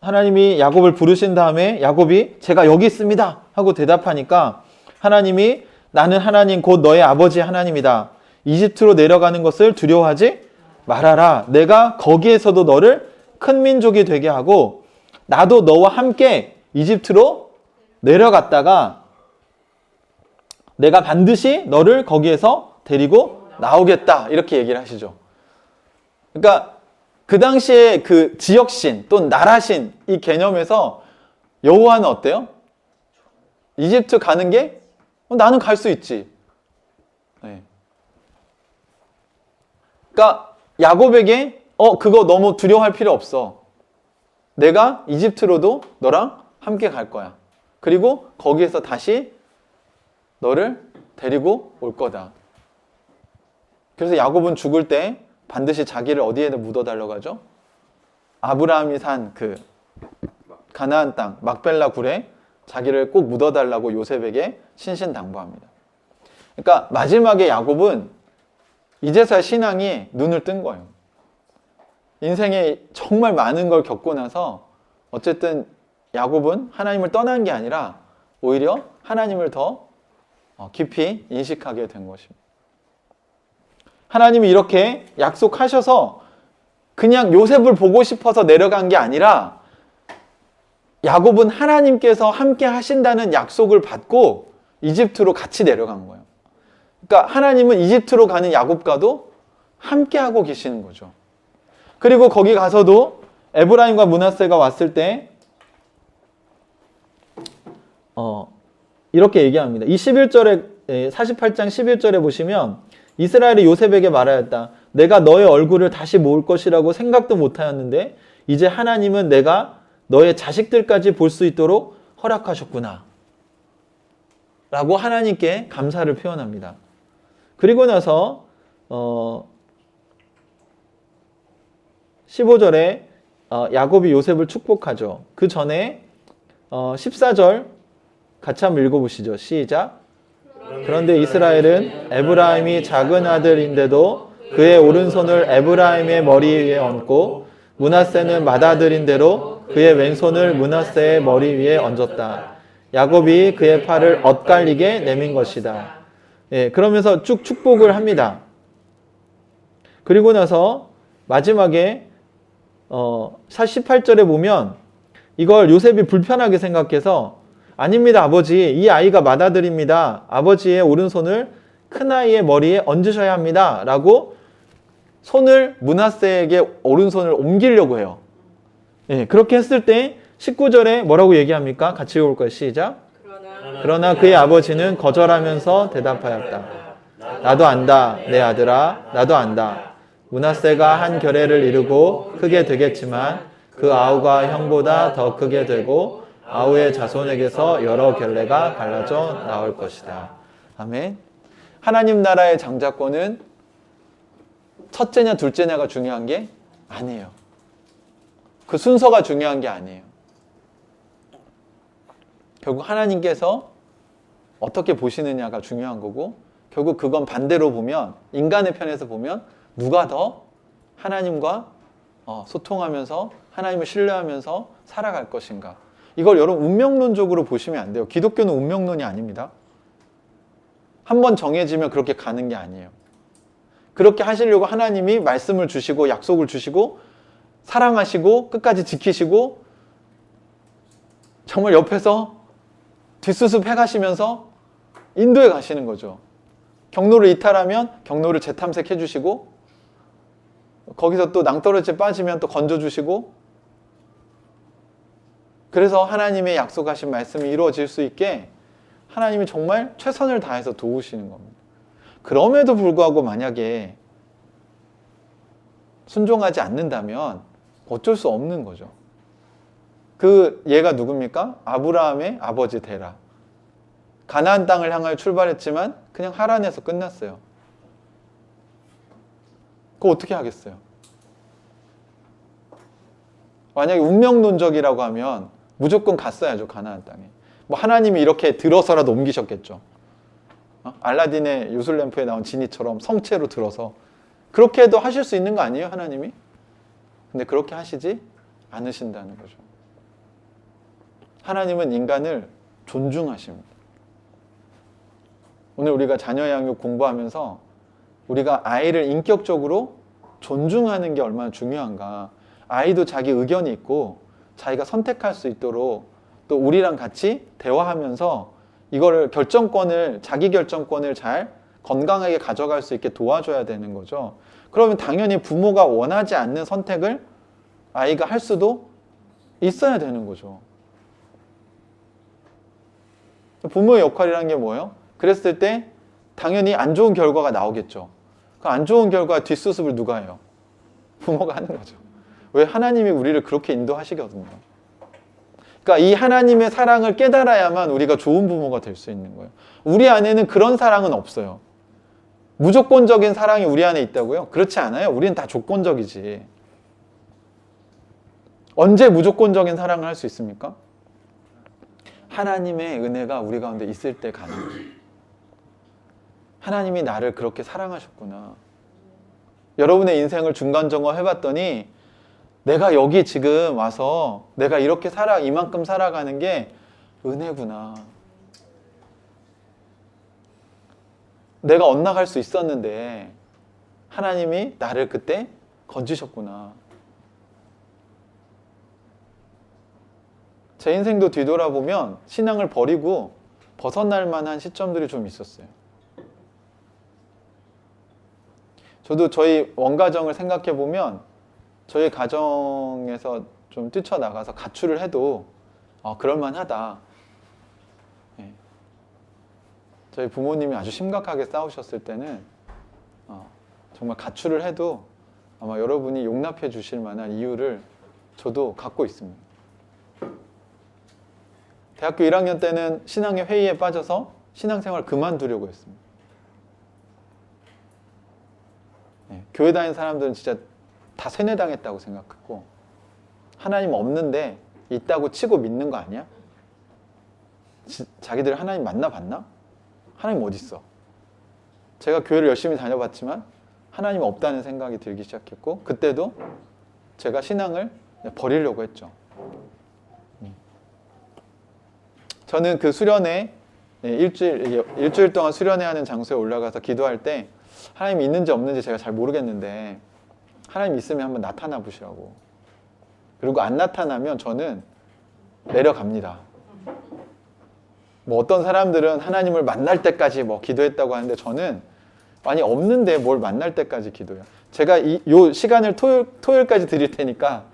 하나님이 야곱을 부르신 다음에 야곱이 제가 여기 있습니다 하고 대답하니까 하나님이 나는 하나님 곧 너의 아버지 하나님이다. 이집트로 내려가는 것을 두려워하지 말아라. 내가 거기에서도 너를 큰 민족이 되게 하고 나도 너와 함께 이집트로 내려갔다가 내가 반드시 너를 거기에서 데리고 나오겠다. 이렇게 얘기를 하시죠. 그러니까 그 당시에 그 지역신 또는 나라신 이 개념에서 여호와는 어때요? 이집트 가는 게 나는 갈 수 있지. 네. 그러니까 야곱에게 그거 너무 두려워할 필요 없어. 내가 이집트로도 너랑 함께 갈 거야. 그리고 거기에서 다시 너를 데리고 올 거다. 그래서 야곱은 죽을 때 반드시 자기를 어디에다 묻어달라고 하죠? 아브라함이 산 그 가나안 땅 막벨라 굴에 자기를 꼭 묻어달라고 요셉에게 신신당부합니다. 그러니까 마지막에 야곱은 이제서야 신앙이 눈을 뜬 거예요. 인생에 정말 많은 걸 겪고 나서 어쨌든 야곱은 하나님을 떠난 게 아니라 오히려 하나님을 더 깊이 인식하게 된 것입니다. 하나님이 이렇게 약속하셔서 그냥 요셉을 보고 싶어서 내려간 게 아니라 야곱은 하나님께서 함께 하신다는 약속을 받고 이집트로 같이 내려간 거예요. 그러니까 하나님은 이집트로 가는 야곱과도 함께 하고 계시는 거죠. 그리고 거기 가서도 에브라임과 므낫세가 왔을 때 이렇게 얘기합니다. 이 11절에 48장 11절에 보시면 이스라엘이 요셉에게 말하였다. 내가 너의 얼굴을 다시 모을 것이라고 생각도 못하였는데 이제 하나님은 내가 너의 자식들까지 볼 수 있도록 허락하셨구나. 라고 하나님께 감사를 표현합니다. 그리고 나서 15절에 야곱이 요셉을 축복하죠. 그 전에 14절 같이 한번 읽어보시죠. 시작. 그런데 이스라엘은 에브라임이 작은 아들인데도 그의 오른손을 에브라임의 머리 위에 얹고 므낫세는 맏아들인 대로 그의 왼손을 므낫세의 머리 위에 얹었다. 야곱이 그의 팔을 엇갈리게 내민 것이다. 예, 그러면서 쭉 축복을 합니다. 그리고 나서 마지막에 18절에 보면 이걸 요셉이 불편하게 생각해서 아닙니다, 아버지. 이 아이가 맏아들입니다. 아버지의 오른손을 큰아이의 머리에 얹으셔야 합니다. 라고 손을 므낫세에게 오른손을 옮기려고 해요. 예, 그렇게 했을 때 19절에 뭐라고 얘기합니까? 같이 읽어볼까요? 시작. 그러나 그의 아버지는 거절하면서 대답하였다. 나도 안다, 내 아들아, 나도 안다. 므낫세가 한 결례를 이루고 크게 되겠지만 그 아우가 형보다 더 크게 되고 아우의 자손에게서 여러 결례가 갈라져 나올 것이다. 아멘. 하나님 나라의 장자권은 첫째냐 둘째냐가 중요한 게 아니에요. 그 순서가 중요한 게 아니에요. 결국 하나님께서 어떻게 보시느냐가 중요한 거고 결국 그건 반대로 보면 인간의 편에서 보면 누가 더 하나님과 소통하면서 하나님을 신뢰하면서 살아갈 것인가. 이걸 여러분 운명론적으로 보시면 안 돼요. 기독교는 운명론이 아닙니다. 한번 정해지면 그렇게 가는 게 아니에요. 그렇게 하시려고 하나님이 말씀을 주시고 약속을 주시고 사랑하시고 끝까지 지키시고 정말 옆에서 뒷수습 해가시면서 인도해 가시는 거죠. 경로를 이탈하면 경로를 재탐색해 주시고 거기서 또 낭떠러지에 빠지면 또 건져주시고 그래서 하나님의 약속하신 말씀이 이루어질 수 있게 하나님이 정말 최선을 다해서 도우시는 겁니다. 그럼에도 불구하고 만약에 순종하지 않는다면 어쩔 수 없는 거죠. 그 얘가 누굽니까? 아브라함의 아버지 데라. 가나안 땅을 향하여 출발했지만 그냥 하란에서 끝났어요. 그거 어떻게 하겠어요? 만약에 운명론적이라고 하면 무조건 갔어야죠, 가나안 땅에. 뭐 하나님이 이렇게 들어서라도 옮기셨겠죠. 알라딘의 요술램프에 나온 지니처럼 성체로 들어서 그렇게 해도 하실 수 있는 거 아니에요, 하나님이? 근데 그렇게 하시지 않으신다는 거죠. 하나님은 인간을 존중하십니다. 오늘 우리가 자녀 양육 공부하면서 우리가 아이를 인격적으로 존중하는 게 얼마나 중요한가. 아이도 자기 의견이 있고 자기가 선택할 수 있도록 또 우리랑 같이 대화하면서 이거를 자기 결정권을 잘 건강하게 가져갈 수 있게 도와줘야 되는 거죠. 그러면 당연히 부모가 원하지 않는 선택을 아이가 할 수도 있어야 되는 거죠. 부모의 역할이라는 게 뭐예요? 그랬을 때 당연히 안 좋은 결과가 나오겠죠. 그 안 좋은 결과 뒷수습을 누가 해요? 부모가 하는 거죠. 왜? 하나님이 우리를 그렇게 인도하시거든요. 그러니까 이 하나님의 사랑을 깨달아야만 우리가 좋은 부모가 될 수 있는 거예요. 우리 안에는 그런 사랑은 없어요. 무조건적인 사랑이 우리 안에 있다고요? 그렇지 않아요. 우리는 다 조건적이지. 언제 무조건적인 사랑을 할 수 있습니까? 하나님의 은혜가 우리 가운데 있을 때 가능해요. 하나님이 나를 그렇게 사랑하셨구나. 여러분의 인생을 중간점검 해봤더니 내가 여기 지금 와서 내가 이렇게 이만큼 살아가는 게 은혜구나. 내가 엇나갈 수 있었는데 하나님이 나를 그때 건지셨구나. 제 인생도 뒤돌아보면 신앙을 버리고 벗어날 만한 시점들이 좀 있었어요. 저도 저희 원가정을 생각해 보면 저희 가정에서 좀 뛰쳐나가서 가출을 해도 그럴만하다. 예. 저희 부모님이 아주 심각하게 싸우셨을 때는 정말 가출을 해도 아마 여러분이 용납해 주실 만한 이유를 저도 갖고 있습니다. 대학교 1학년 때는 신앙의 회의에 빠져서 신앙생활 그만두려고 했습니다. 예. 교회 다니는 사람들은 진짜 다 세뇌당했다고 생각했고 하나님 없는데 있다고 치고 믿는 거 아니야? 자기들 하나님 만나봤나? 하나님 어디 있어? 제가 교회를 열심히 다녀봤지만 하나님 없다는 생각이 들기 시작했고 그때도 제가 신앙을 버리려고 했죠. 저는 그 수련회 일주일 동안 수련회 하는 장소에 올라가서 기도할 때 하나님이 있는지 없는지 제가 잘 모르겠는데 하나님 있으면 한번 나타나 보시라고. 그리고 안 나타나면 저는 내려갑니다. 뭐 어떤 사람들은 하나님을 만날 때까지 기도했다고 하는데 저는 아니 없는데 뭘 만날 때까지 기도해요. 제가 요 시간을 토요일까지 드릴 테니까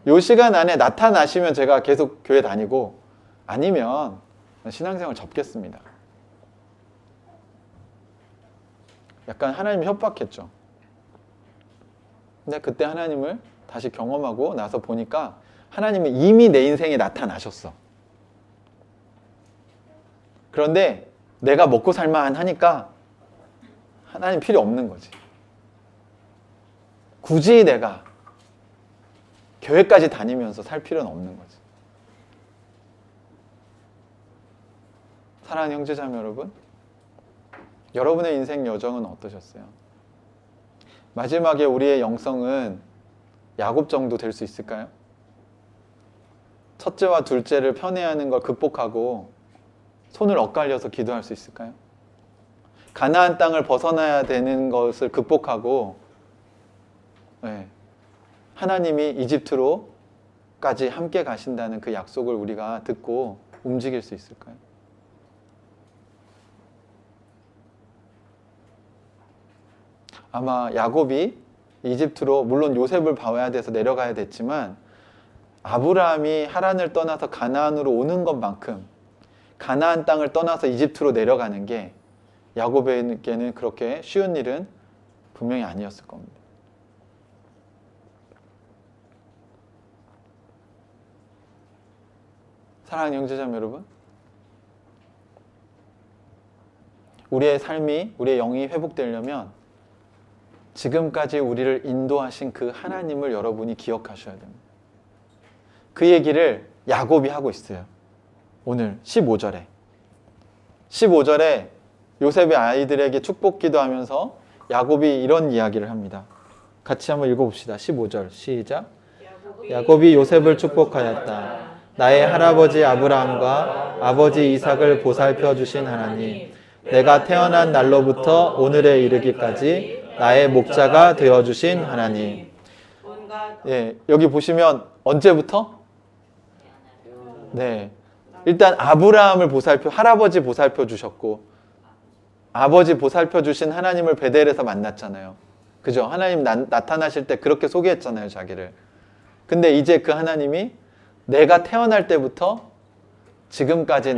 요 시간 안에 나타나시면 제가 계속 교회 다니고 아니면 신앙생활 접겠습니다. 약간 하나님이 협박했죠. 근데 그때 하나님을 다시 경험하고 나서 보니까 하나님은 이미 내 인생에 나타나셨어. 그런데 내가 먹고 살만 하니까 하나님 필요 없는 거지. 굳이 내가 교회까지 다니면서 살 필요는 없는 거지. 사랑하는 형제자매 여러분, 여러분의 인생 여정은 어떠셨어요? 마지막에 우리의 영성은 야곱 정도 될 수 있을까요? 첫째와 둘째를 편애하는 걸 극복하고 손을 엇갈려서 기도할 수 있을까요? 가나안 땅을 벗어나야 되는 것을 극복하고 하나님이 이집트로까지 함께 가신다는 그 약속을 우리가 듣고 움직일 수 있을까요? 아마 야곱이 이집트로 물론 요셉을 봐야 돼서 내려가야 됐지만 아브라함이 하란을 떠나서 가나안으로 오는 것만큼 가나안 땅을 떠나서 이집트로 내려가는 게 야곱에게는 그렇게 쉬운 일은 분명히 아니었을 겁니다. 사랑하는 형제자매 여러분, 우리의 삶이, 우리의 영이 회복되려면 지금까지 우리를 인도하신 그 하나님을 여러분이 기억하셔야 됩니다. 그 얘기를 야곱이 하고 있어요. 오늘 15절에 요셉의 아이들에게 축복 기도하면서 야곱이 이런 이야기를 합니다. 같이 한번 읽어봅시다. 15절 시작. 야곱이 요셉을 축복하였다. 나의 할아버지 아브라함과 아버지 이삭을 보살펴 주신 하나님, 내가 태어난 날로부터 오늘에 이르기까지 나의 목자가 되어주신 하나님. 예, 여기 보시면 언제부터? 네, 일단 아브라함을 할아버지 보살펴 주셨고, 아버지 보살펴 주신 하나님을 베델에서 만났잖아요. 그죠? 하나님 나타나실 때 그렇게 소개했잖아요, 자기를. 근데 이제 그 하나님이 내가 태어날 때부터 지금까지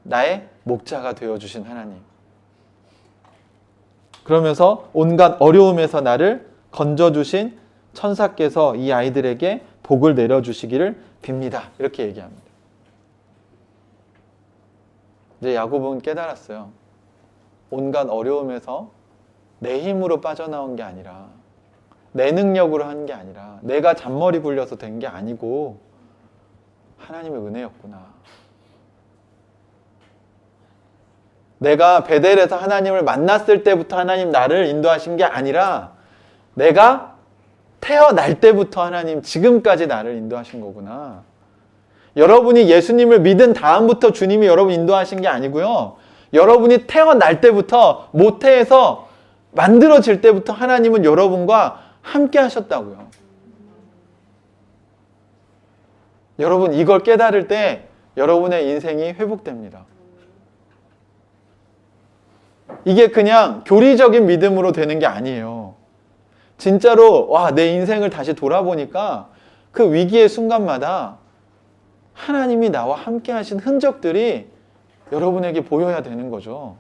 나의 목자가 되어주신 하나님. 그러면서 온갖 어려움에서 나를 건져주신 천사께서 이 아이들에게 복을 내려주시기를 빕니다. 이렇게 얘기합니다. 이제 야곱은 깨달았어요. 온갖 어려움에서 내 힘으로 빠져나온 게 아니라, 내 능력으로 한 게 아니라, 내가 잔머리 굴려서 된 게 아니고 하나님의 은혜였구나. 내가 베델에서 하나님을 만났을 때부터 하나님 나를 인도하신 게 아니라 내가 태어날 때부터 하나님 지금까지 나를 인도하신 거구나. 여러분이 예수님을 믿은 다음부터 주님이 여러분 인도하신 게 아니고요. 여러분이 태어날 때부터, 모태에서 만들어질 때부터 하나님은 여러분과 함께 하셨다고요. 여러분 이걸 깨달을 때 여러분의 인생이 회복됩니다. 이게 그냥 교리적인 믿음으로 되는 게 아니에요. 진짜로 내 인생을 다시 돌아보니까 그 위기의 순간마다 하나님이 나와 함께 하신 흔적들이 여러분에게 보여야 되는 거죠.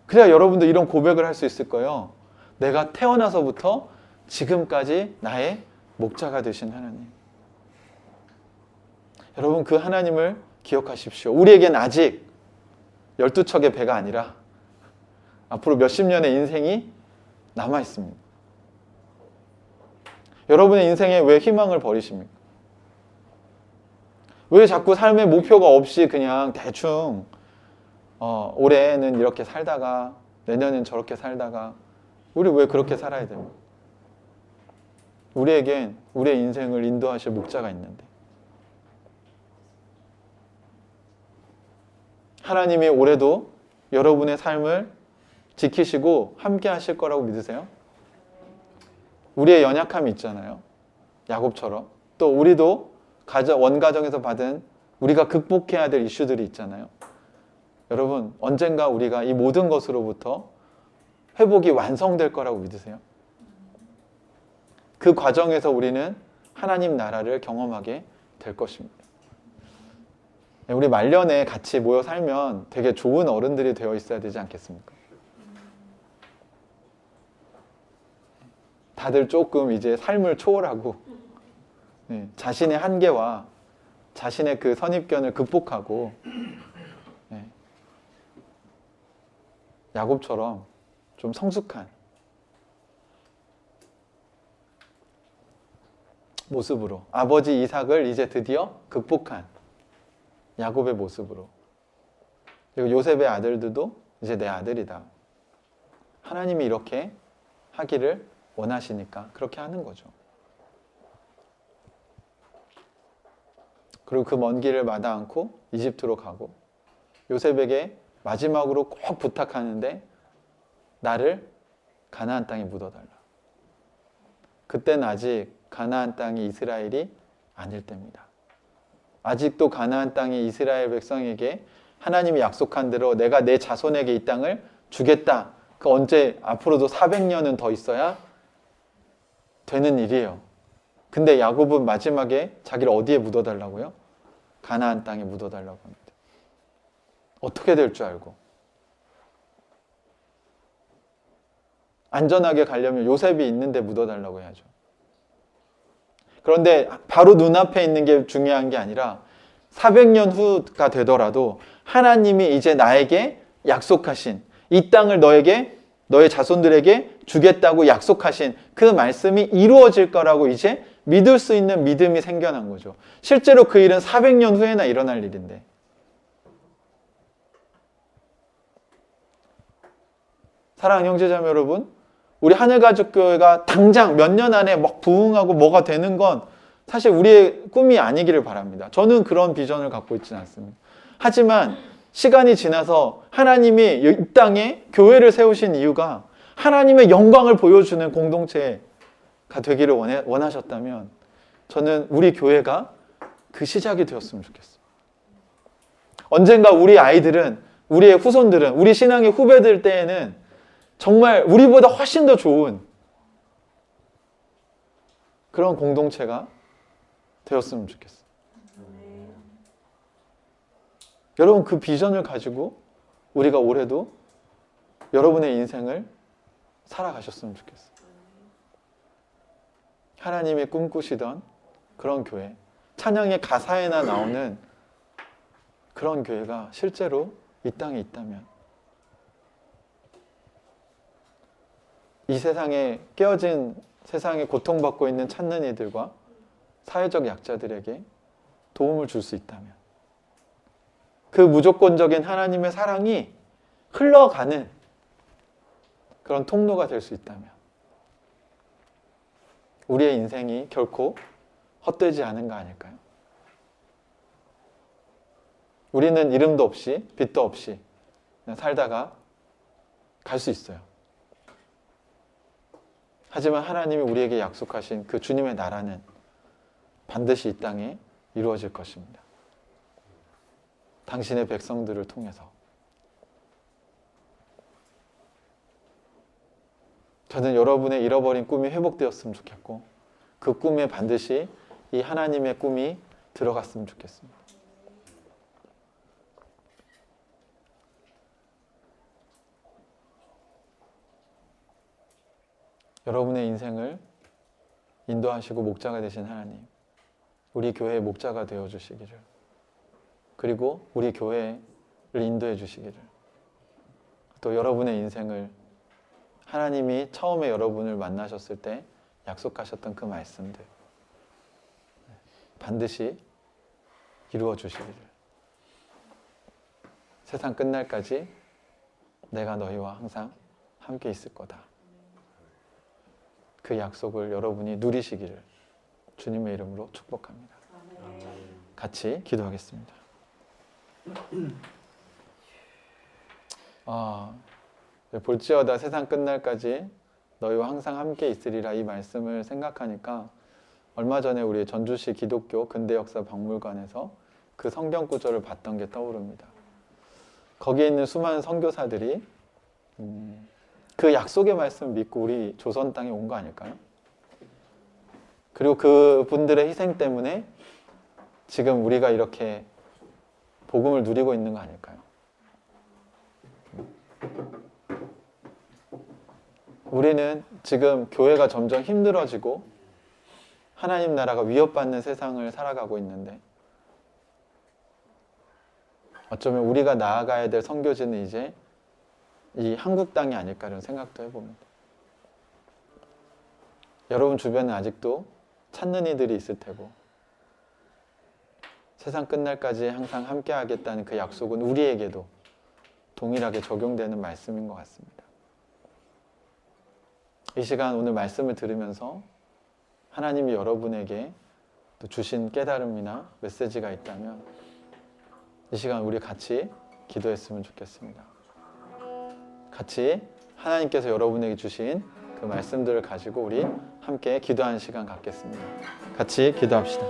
그래야 여러분도 이런 고백을 할 수 있을 거예요. 내가 태어나서부터 지금까지 나의 목자가 되신 하나님. 여러분 그 하나님을 기억하십시오. 우리에겐 아직 12척의 배가 아니라 앞으로 몇십 년의 인생이 남아 있습니다. 여러분의 인생에 왜 희망을 버리십니까? 왜 자꾸 삶의 목표가 없이 그냥 대충 올해는 이렇게 살다가 내년엔 저렇게 살다가, 우리 왜 그렇게 살아야 됩니까? 우리에겐 우리의 인생을 인도하실 목자가 있는데, 하나님이 올해도 여러분의 삶을 지키시고 함께 하실 거라고 믿으세요? 우리의 연약함이 있잖아요. 야곱처럼. 또 우리도 원가정에서 받은 우리가 극복해야 될 이슈들이 있잖아요. 여러분 언젠가 우리가 이 모든 것으로부터 회복이 완성될 거라고 믿으세요? 그 과정에서 우리는 하나님 나라를 경험하게 될 것입니다. 우리 말년에 같이 모여 살면 되게 좋은 어른들이 되어 있어야 되지 않겠습니까? 다들 조금 이제 삶을 초월하고 자신의 한계와 자신의 그 선입견을 극복하고 야곱처럼 좀 성숙한 모습으로, 아버지 이삭을 이제 드디어 극복한 야곱의 모습으로, 그리고 요셉의 아들들도 이제 내 아들이다. 하나님이 이렇게 하기를 원하시니까 그렇게 하는 거죠. 그리고 그 먼 길을 마다 않고 이집트로 가고, 요셉에게 마지막으로 꼭 부탁하는데 나를 가나안 땅에 묻어달라. 그땐 아직 가나안 땅이 이스라엘이 아닐 때입니다. 아직도 가나안 땅이 이스라엘 백성에게 하나님이 약속한 대로 내가 내 자손에게 이 땅을 주겠다. 그 언제 앞으로도 400년은 더 있어야 되는 일이에요. 근데 야곱은 마지막에 자기를 어디에 묻어달라고요? 가나안 땅에 묻어달라고 합니다. 어떻게 될 줄 알고. 안전하게 가려면 요셉이 있는데 묻어달라고 해야죠. 그런데 바로 눈앞에 있는 게 중요한 게 아니라 400년 후가 되더라도 하나님이 이제 나에게 약속하신 이 땅을 너의 자손들에게 주겠다고 약속하신 그 말씀이 이루어질 거라고 이제 믿을 수 있는 믿음이 생겨난 거죠. 실제로 그 일은 400년 후에나 일어날 일인데. 사랑하는 형제자매 여러분, 우리 하늘가족교회가 당장 몇 년 안에 막 부흥하고 뭐가 되는 건 사실 우리의 꿈이 아니기를 바랍니다. 저는 그런 비전을 갖고 있지는 않습니다. 하지만 시간이 지나서 하나님이 이 땅에 교회를 세우신 이유가 하나님의 영광을 보여주는 공동체가 되기를 원하셨다면 저는 우리 교회가 그 시작이 되었으면 좋겠어요. 언젠가 우리 아이들은, 우리의 후손들은, 우리 신앙의 후배들 때에는 정말 우리보다 훨씬 더 좋은 그런 공동체가 되었으면 좋겠어요. 여러분, 그 비전을 가지고 우리가 올해도 여러분의 인생을 살아가셨으면 좋겠어요. 하나님이 꿈꾸시던 그런 교회, 찬양의 가사에나 나오는 그런 교회가 실제로 이 땅에 있다면 이 세상에 깨어진 세상에 고통받고 있는 찾는 이들과 사회적 약자들에게 도움을 줄 수 있다면 그 무조건적인 하나님의 사랑이 흘러가는 그런 통로가 될 수 있다면 우리의 인생이 결코 헛되지 않은 거 아닐까요? 우리는 이름도 없이 빛도 없이 그냥 살다가 갈 수 있어요. 하지만 하나님이 우리에게 약속하신 그 주님의 나라는 반드시 이 땅에 이루어질 것입니다. 당신의 백성들을 통해서. 저는 여러분의 잃어버린 꿈이 회복되었으면 좋겠고 그 꿈에 반드시 이 하나님의 꿈이 들어갔으면 좋겠습니다. 여러분의 인생을 인도하시고 목자가 되신 하나님, 우리 교회의 목자가 되어 주시기를, 그리고 우리 교회를 인도해 주시기를, 또 여러분의 인생을 하나님이 처음에 여러분을 만나셨을 때 약속하셨던 그 말씀들 반드시 이루어 주시기를, 세상 끝날까지 내가 너희와 항상 함께 있을 거다. 그 약속을 여러분이 누리시기를 주님의 이름으로 축복합니다. 같이 기도하겠습니다. 볼지어다 세상 끝날까지 너희와 항상 함께 있으리라, 이 말씀을 생각하니까 얼마 전에 우리 전주시 기독교 근대역사 박물관에서 그 성경 구절을 봤던 게 떠오릅니다. 거기에 있는 수많은 선교사들이 그 약속의 말씀을 믿고 우리 조선 땅에 온 거 아닐까요? 그리고 그분들의 희생 때문에 지금 우리가 이렇게 복음을 누리고 있는 거 아닐까요? 우리는 지금 교회가 점점 힘들어지고 하나님 나라가 위협받는 세상을 살아가고 있는데 어쩌면 우리가 나아가야 될 선교지는 이제 이 한국 땅이 아닐까 이런 생각도 해봅니다. 여러분 주변에 아직도 찾는 이들이 있을 테고 세상 끝날까지 항상 함께 하겠다는 그 약속은 우리에게도 동일하게 적용되는 말씀인 것 같습니다. 이 시간 오늘 말씀을 들으면서 하나님이 여러분에게 또 주신 깨달음이나 메시지가 있다면 이 시간 우리 같이 기도했으면 좋겠습니다. 같이 하나님께서 여러분에게 주신 그 말씀들을 가지고 우리 함께 기도하는 시간 갖겠습니다. 같이 기도합시다.